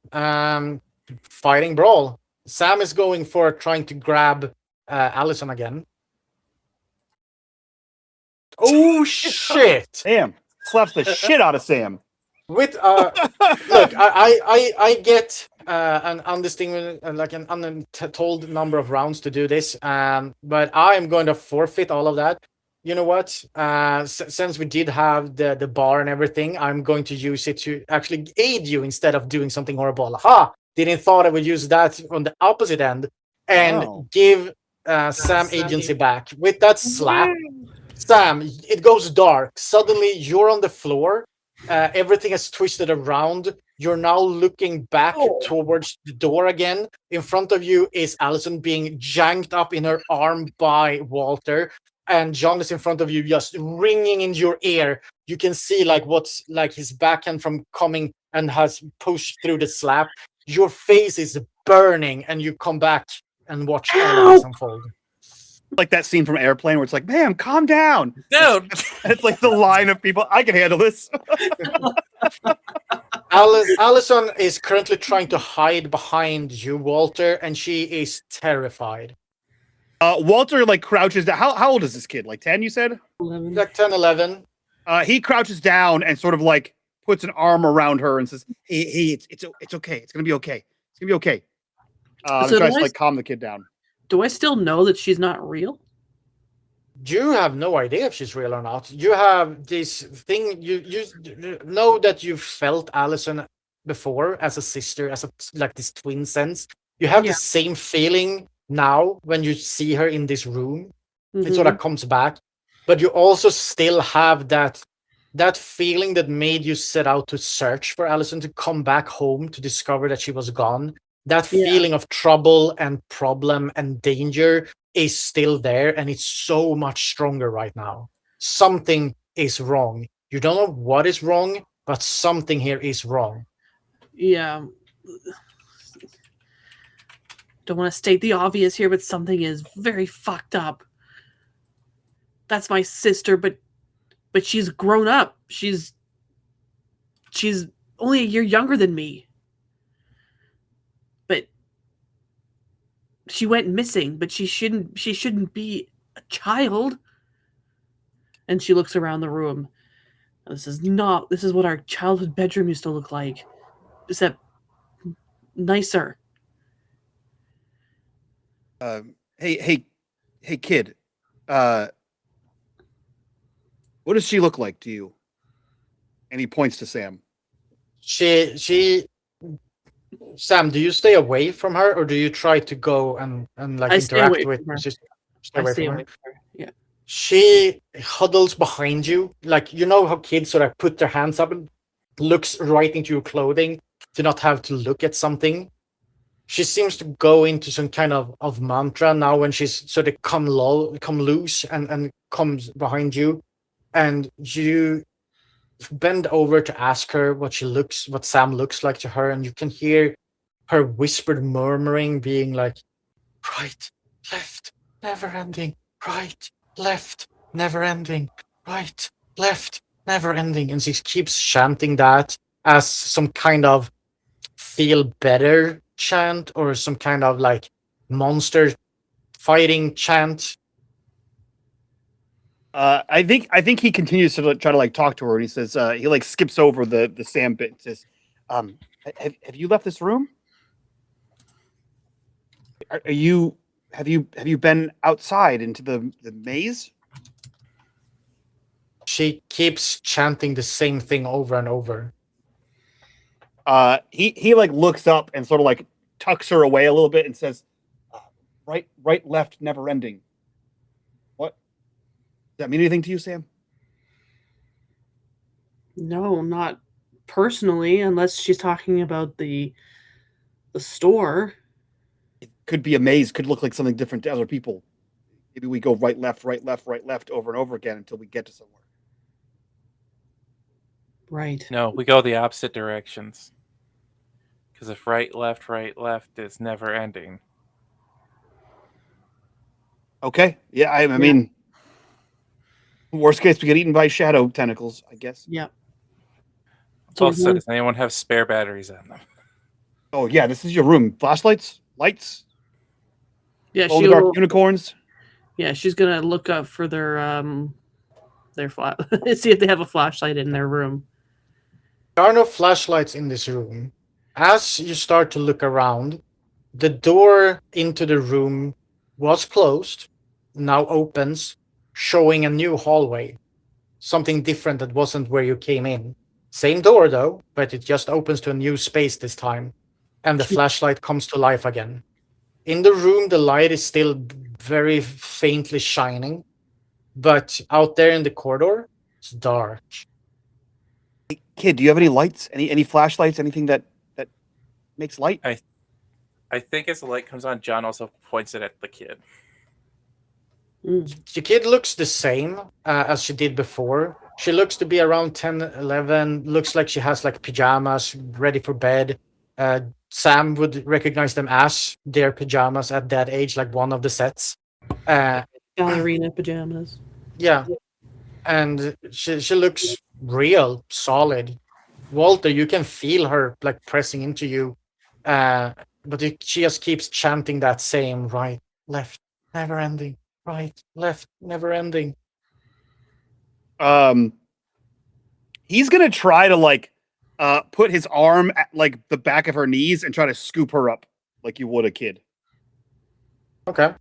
Fighting brawl. Sam is going for trying to grab Allison again. Oh shit! Sam slaps the shit out of Sam. With look, I get an undistinguished, like an untold number of rounds to do this, but I am going to forfeit all of that. You know what? Since we did have the bar and everything, I'm going to use it to actually aid you instead of doing something horrible. Ha! Didn't thought I would use that on the opposite end and give Sam agency back. With that slap, Sam, it goes dark. Suddenly, you're on the floor. Everything has twisted around. You're now looking back towards the door again. In front of you is Allison being janked up in her arm by Walter. And John is in front of you, just ringing in your ear. You can see like what's like his backhand from coming and has pushed through the slap. Your face is burning, and you come back and watch all of this unfold. Like that scene from Airplane where it's like, "Ma'am, calm down." Dude, It's like the line of people. I can handle this. Allison is currently trying to hide behind you, Walter, and she is terrified. Walter like crouches down. How old is this kid? Like 10, you said? 11. Like 10, 11. He crouches down and sort of like puts an arm around her and says, "Hey, it's okay. It's gonna be okay. It's gonna be okay." So tries to like calm the kid down. Do I still know that she's not real? You have no idea if she's real or not. You have this thing. You know that you've felt Allison before as a sister, as a like this twin sense. You have the same feeling now when you see her in this room. It sort of comes back, but you also still have that feeling that made you set out to search for Allison, to come back home to discover that she was gone. That feeling of trouble and problem and danger is still there, and it's so much stronger right now. Something is wrong. You don't know what is wrong, but something here is wrong. Yeah. Don't want to state the obvious here, but something is very fucked up. That's my sister, but she's grown up. She's only a year younger than me. But she went missing, but she shouldn't be a child. And she looks around the room. This is what our childhood bedroom used to look like. Except nicer. Hey, kid. What does she look like to you? And he points to Sam. Sam, do you stay away from her, or do you try to go and like interact with her? Stay away from her. Yeah. She huddles behind you, like you know how kids sort of put their hands up and looks right into your clothing to not have to look at something. She seems to go into some kind of mantra now when she's sort of come loose and comes behind you, and you bend over to ask her what Sam looks like to her, and you can hear her whispered murmuring being like, right, left, never ending, right, left, never ending, right, left, never ending. And she keeps chanting that as some kind of feel better chant or some kind of like monster fighting chant. I think he continues to try to like talk to her, and he says he like skips over the Sam bit and says, have you left this room? Have you been outside into the maze? She keeps chanting the same thing over and over. He like looks up and sort of like tucks her away a little bit and says, right, left, never ending. What? Does that mean anything to you, Sam? No, not personally, unless she's talking about the store. It could be a maze, could look like something different to other people. Maybe we go right, left, over and over again until we get to somewhere. Right. No, we go the opposite directions. Because if right, left is never ending. Okay. Yeah, I mean, worst case, we get eaten by shadow tentacles, I guess. Yeah. Also, does anyone have spare batteries on them? Oh, yeah, this is your room. Flashlights? Lights? Yeah, dark unicorns? Yeah, she's gonna look up for their see if they have a flashlight in their room. There are no flashlights in this room. As you start to look around, the door into the room was closed, now opens, showing a new hallway. Something different that wasn't where you came in. Same door though, but it just opens to a new space this time. And the flashlight comes to life again. In the room, the light is still very faintly shining, but out there in the corridor, it's dark. Hey, kid, do you have any lights? Any flashlights? Anything that makes light? I think as the light comes on, John also points it at the kid. The kid looks the same as she did before. She looks to be around 10, 11. Looks like she has like pajamas ready for bed. Sam would recognize them as their pajamas at that age, like one of the sets. Ballerina pajamas. Yeah. And she looks real, solid. Walter, you can feel her like pressing into you. But she just keeps chanting that same right, left, never ending. Right, left, never ending. He's gonna try to like put his arm at like the back of her knees and try to scoop her up like you would a kid. Okay.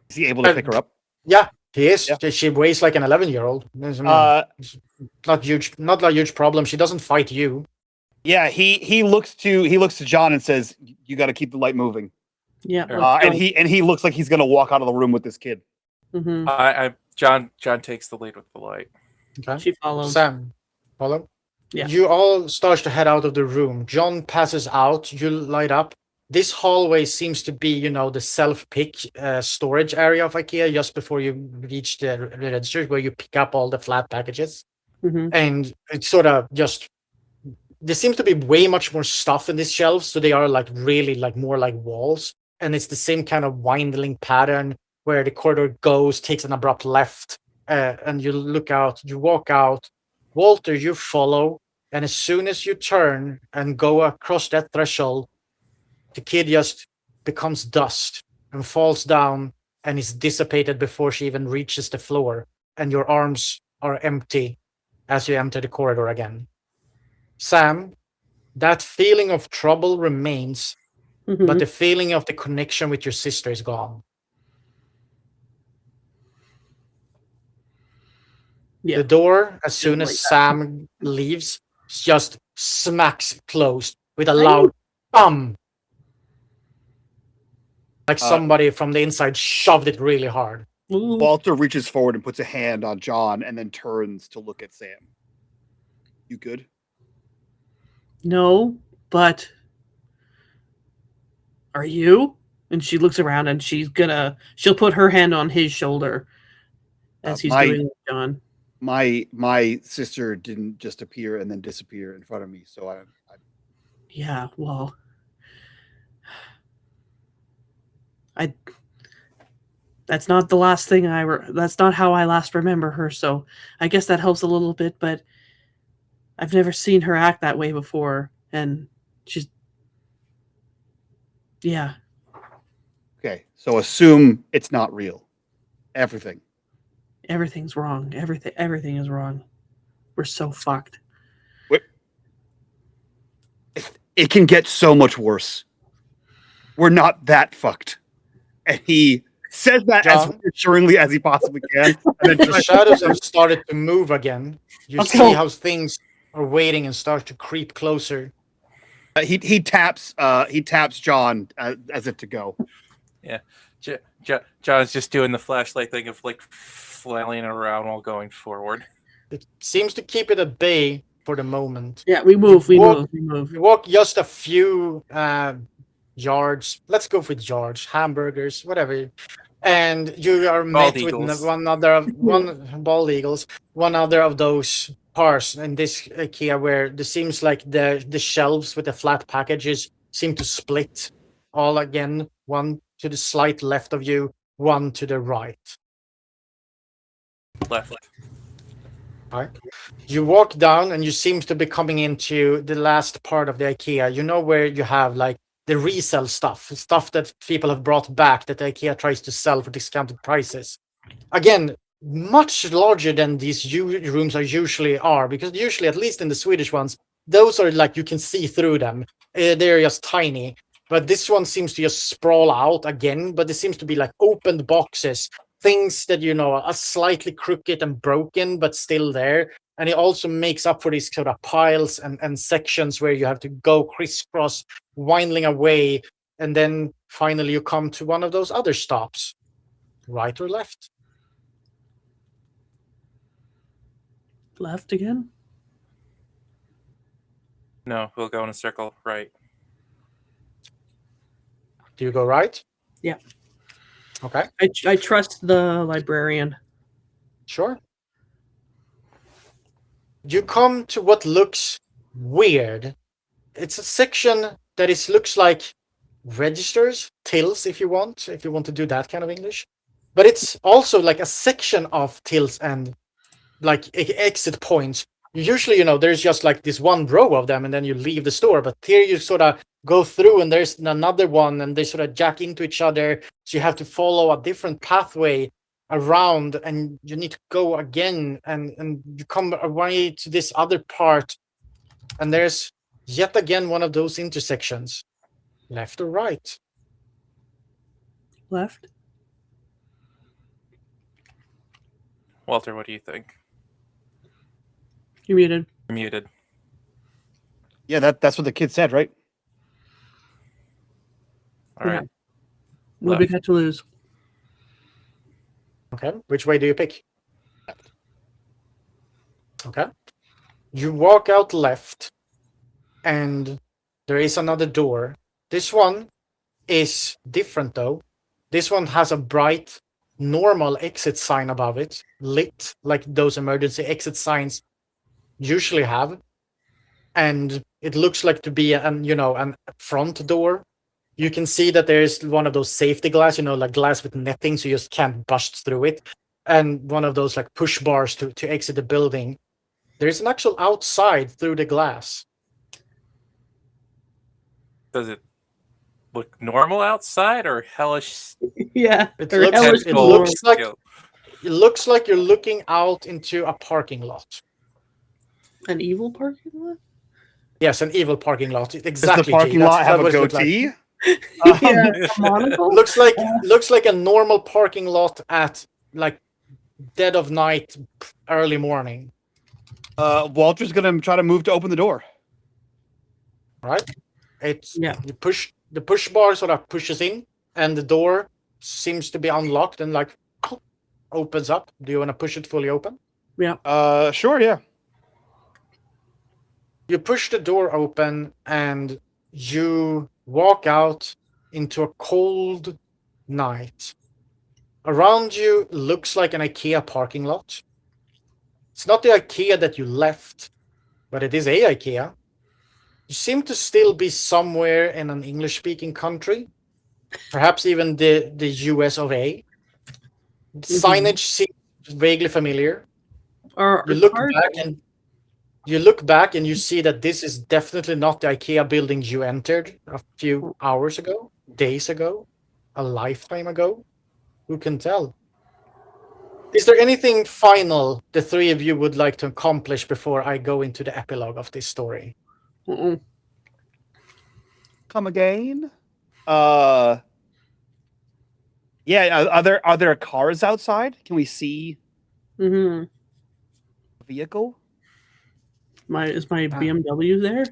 Is he able to pick her up? Yeah, he is. Yeah. She weighs like an 11-year-old. Not a huge problem. She doesn't fight you. Yeah, he looks to John and says, "You got to keep the light moving." Yeah. And he looks like he's gonna walk out of the room with this kid. Mm-hmm. John takes the lead with the light. Okay. She follows. Sam, follow. Yeah. You all start to head out of the room. John passes out. You light up. this hallway seems to be, the self-pick storage area of IKEA just before you reach the register where you pick up all the flat packages. Mm-hmm. And it's sort of just, there seems to be way much more stuff in these shelves, so they are like really like more like walls. And it's the same kind of winding pattern where the corridor goes, takes an abrupt left, and you look out, you walk out. Walter, you follow, and as soon as you turn and go across that threshold, the kid just becomes dust and falls down and is dissipated before she even reaches the floor, and your arms are empty as you enter the corridor again. Sam, that feeling of trouble remains, Mm-hmm. but the feeling of the connection with your sister is gone. Yeah. The door, as soon as Like that. Sam leaves, just smacks closed with a loud bum. Like somebody from the inside shoved it really hard. Ooh. Walter reaches forward and puts a hand on John and then turns to look at Sam. You good? No, but are you? And she looks around and she'll put her hand on his shoulder as he's doing with John. My sister didn't just appear and then disappear in front of me, so I Yeah, well, that's not the last thing that's not how I last remember her, so I guess that helps a little bit, but I've never seen her act that way before, and she's, yeah. Okay, so assume it's not real. Everything's wrong. Everything is wrong. We're so fucked. It can get so much worse. We're not that fucked. And he says that John? as reassuringly as he possibly can. And then The shadows have started to move again. You Let's see go. how things are waiting and start to creep closer. he taps John as if to go. Yeah, John's just doing the flashlight thing of like flailing around while going forward. It seems to keep it at bay for the moment. Yeah, we move. We walk- move. You walk just a few yards. Let's go for yards, hamburgers, whatever. And you are met with eagles. one bald eagles, one other of those cars in this IKEA where it seems like the shelves with the flat packages seem to split all again. One to the slight left of you, one to the right. Left. You walk down and you seem to be coming into the last part of the IKEA. You know where you have like the resell stuff that people have brought back that the IKEA tries to sell for discounted prices. Again, much larger than these rooms are usually are, because usually, at least in the Swedish ones, those are like you can see through them. They're just tiny. But this one seems to just sprawl out again, but it seems to be like opened boxes, things that, are slightly crooked and broken, but still there. And it also makes up for these sort of piles and sections where you have to go crisscross, winding away. And then finally you come to one of those other stops. Right or left? Left again? No, we'll go in a circle. Right. Do you go right? Yeah. Okay. I trust the librarian. Sure. You come to what looks weird. It's a section that looks like registers, tills, if you want to do that kind of English. But it's also like a section of tills and like exit points. Usually, there's just like this one row of them and then you leave the store. But here you sort of go through and there's another one and they sort of jack into each other. So you have to follow a different pathway around and you need to go again and you come away to this other part and there's yet again one of those intersections. Left or right? Left? Walter, what do you think? You're muted. Muted. Yeah, that's what the kid said, right? All right. What do we got to lose? Okay. Which way do you pick? Left. Okay. You walk out left and there is another door. This one is different though. This one has a bright, normal exit sign above it, lit like those emergency exit signs usually have. And it looks like to be an front door. You can see that there's one of those safety glass, like glass with netting, so you just can't bust through it. And one of those like push bars to exit the building. There's an actual outside through the glass. Does it look normal outside or hellish? Yeah. It or looks, hellish it door. looks like it looks like you're looking out into a parking lot. An evil parking lot? Yes, an evil parking lot. Does Exactly. the parking G. lot have a what it looked like. goatee? Yeah, a monocle? Looks like a normal parking lot at like dead of night, early morning. Walter's gonna try to move to open the door. Right? It's Yeah. you push the push bar sort of pushes in, and the door seems to be unlocked and like opens up. Do you want to push it fully open? Yeah. Sure, yeah. You push the door open and you walk out into a cold night. Around you looks like an IKEA parking lot. It's not the IKEA that you left, but it is a IKEA. You seem to still be somewhere in an English-speaking country, perhaps even the US of A. Signage seems vaguely familiar. You look back and you see that this is definitely not the IKEA building you entered a few hours ago, days ago, a lifetime ago. Who can tell? Is there anything final the three of you would like to accomplish before I go into the epilogue of this story? Mm-mm. Come again? Yeah, are there cars outside? Can we see Mm-hmm. a vehicle? Is my BMW there?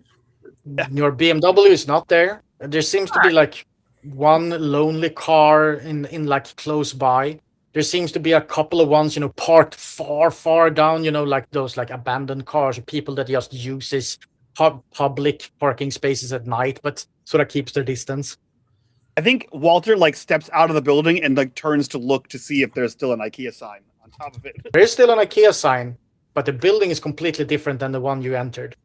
Your BMW is not there. There seems to be like one lonely car in like close by. There seems to be a couple of ones, parked far down, like those like abandoned cars, or people that just uses public parking spaces at night, but sort of keeps their distance. I think Walter like steps out of the building and like turns to look to see if there's still an IKEA sign on top of it. There is still an IKEA sign, but the building is completely different than the one you entered.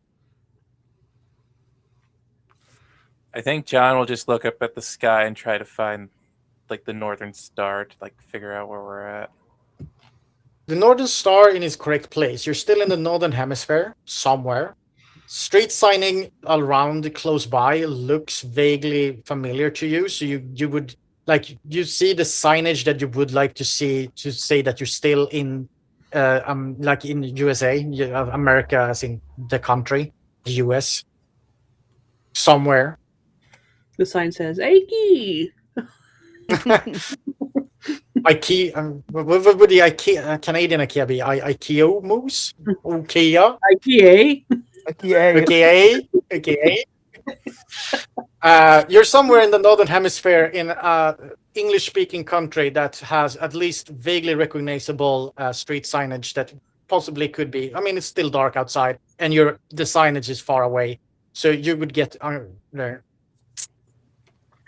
I think John will just look up at the sky and try to find like the northern star to like figure out where we're at. The northern star in its correct place. You're still in the northern hemisphere, somewhere. Street signing around close by looks vaguely familiar to you, so you would like you see the signage that you would like to see to say that you're still in like in USA, America as in the country, the US. Somewhere. The sign says "Aki." IKEA. What would the IKEA Canadian IKEA be? IKEA moose? IKEA? IKEA. Okay. You're somewhere in the northern hemisphere in an English-speaking country that has at least vaguely recognizable street signage that possibly could be. I mean, it's still dark outside, and the signage is far away, so you would get there.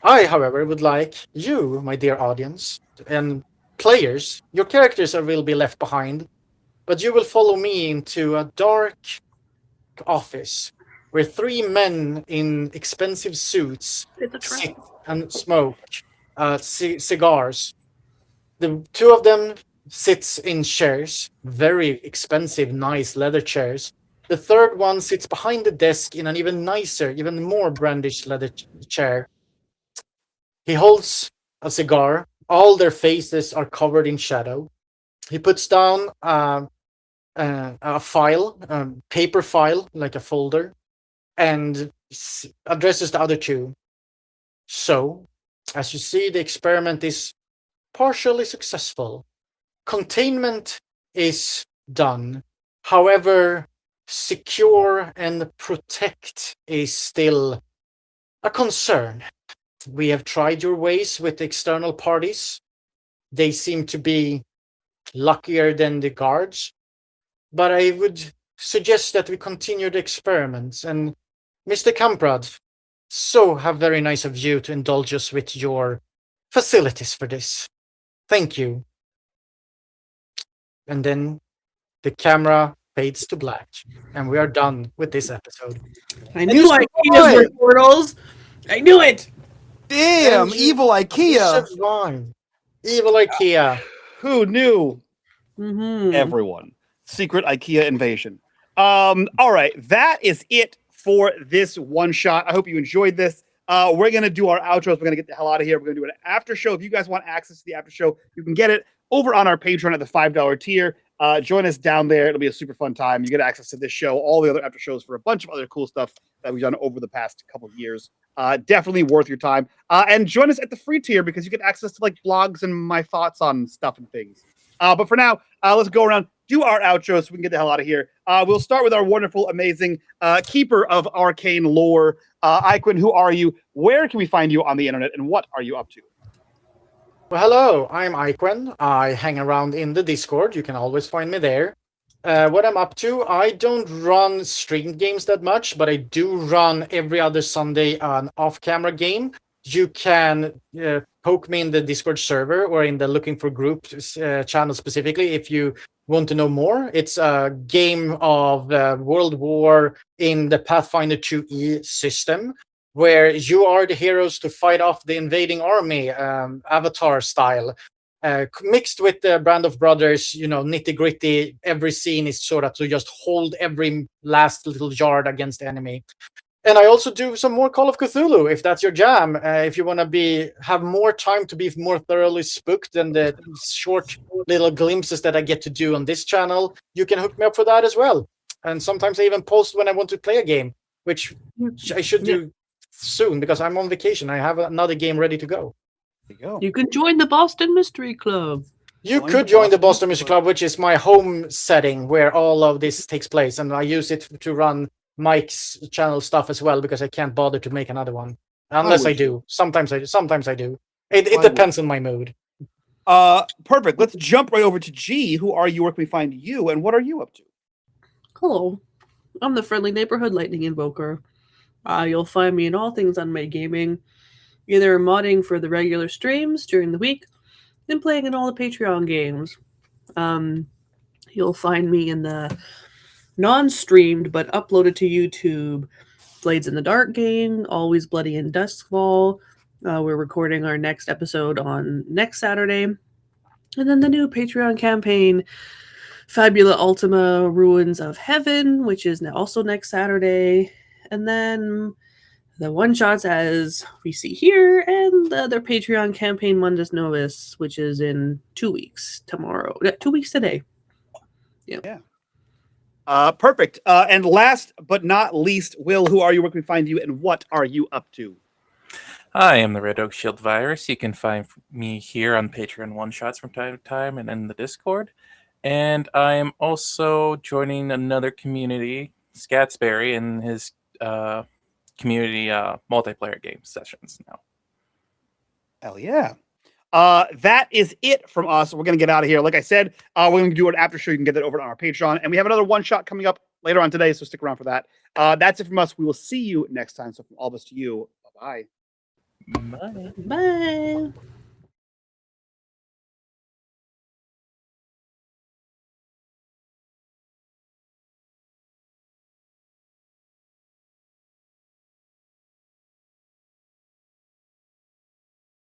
I, however, would like you, my dear audience and players, your characters will be left behind, but you will follow me into a dark office where three men in expensive suits It's a trap. sit and smoke cigars. The two of them sits in chairs, very expensive, nice leather chairs. The third one sits behind the desk in an even nicer, even more brandished leather chair. He holds a cigar. All their faces are covered in shadow. He puts down a file, paper file, like a folder, and addresses the other two. So, as you see, the experiment is partially successful. Containment is done. However, secure and protect is still a concern. We have tried your ways with external parties. They seem to be luckier than the guards. But I would suggest that we continue the experiments. And Mr. Kamprad, very nice of you to indulge us with your facilities for this. Thank you. And then the camera fades to black, and we are done with this episode. I knew IKEAs were portals. I knew it. Damn, And you- evil IKEA. Survive. Evil IKEA. Who knew? Mm-hmm. Everyone. Secret IKEA invasion. All right, that is it for this one shot. I hope you enjoyed this. We're gonna do our outros. We're gonna get the hell out of here. We're gonna do an after show. If you guys want access to the after show, you can get it over on our Patreon at the $5 tier. Join us down there. It'll be a super fun time. You get access to this show, all the other after shows for a bunch of other cool stuff that we've done over the past couple of years. Definitely worth your time. And join us at the free tier because you get access to like blogs and my thoughts on stuff and things. But for now, let's go around, do our outro so we can get the hell out of here. We'll start with our wonderful, amazing keeper of arcane lore. Iquin, who are you? Where can we find you on the internet? And what are you up to? Well, hello, I'm Iquin. I hang around in the Discord. You can always find me there. What I'm up to, I don't run streamed games that much, but I do run every other Sunday an off-camera game. You can poke me in the Discord server or in the Looking for Group channel specifically if you want to know more. It's a game of World War in the Pathfinder 2E system, where you are the heroes to fight off the invading army, Avatar style, mixed with the Brand of Brothers, nitty gritty. Every scene is sort of to just hold every last little yard against the enemy. And I also do some more Call of Cthulhu, if that's your jam. If you want to have more time to be more thoroughly spooked than the short little glimpses that I get to do on this channel, you can hook me up for that as well. And sometimes I even post when I want to play a game, which I should do soon because I'm on vacation. I have another game ready to go. There you go. You can join the Boston Mystery Club. You could join the Boston Mystery Club, which is my home setting where all of this takes place, and I use it to run Mike's channel stuff as well because I can't bother to make another one unless I do. Sometimes I do. It depends on my mood. Perfect. Let's jump right over to G. Who are you? Where can we find you? And what are you up to? Hello, I'm the friendly neighborhood lightning invoker. You'll find me in all things unMadeGaming, either modding for the regular streams during the week, and playing in all the Patreon games. You'll find me in the non-streamed but uploaded to YouTube Blades in the Dark game, Always Bloody in Duskfall. We're recording our next episode on next Saturday. And then the new Patreon campaign, Fabula Ultima Ruins of Heaven, which is also next Saturday. And then the one-shots as we see here, and the other Patreon campaign, Mundus Novus, which is in 2 weeks tomorrow. 2 weeks today. Yeah. Perfect. And last but not least, Will, who are you? Where can we find you? And what are you up to? I am the Red Oak Shield Virus. You can find me here on Patreon one-shots from time to time and in the Discord. And I am also joining another community, Scatsberry, in his community multiplayer game sessions now. Hell yeah. That is it from us. We're going to get out of here. Like I said, we're going to do an after show. You can get that over on our Patreon. And we have another one-shot coming up later on today, so stick around for that. That's it from us. We will see you next time. So from all of us to you, bye-bye. Bye. Bye.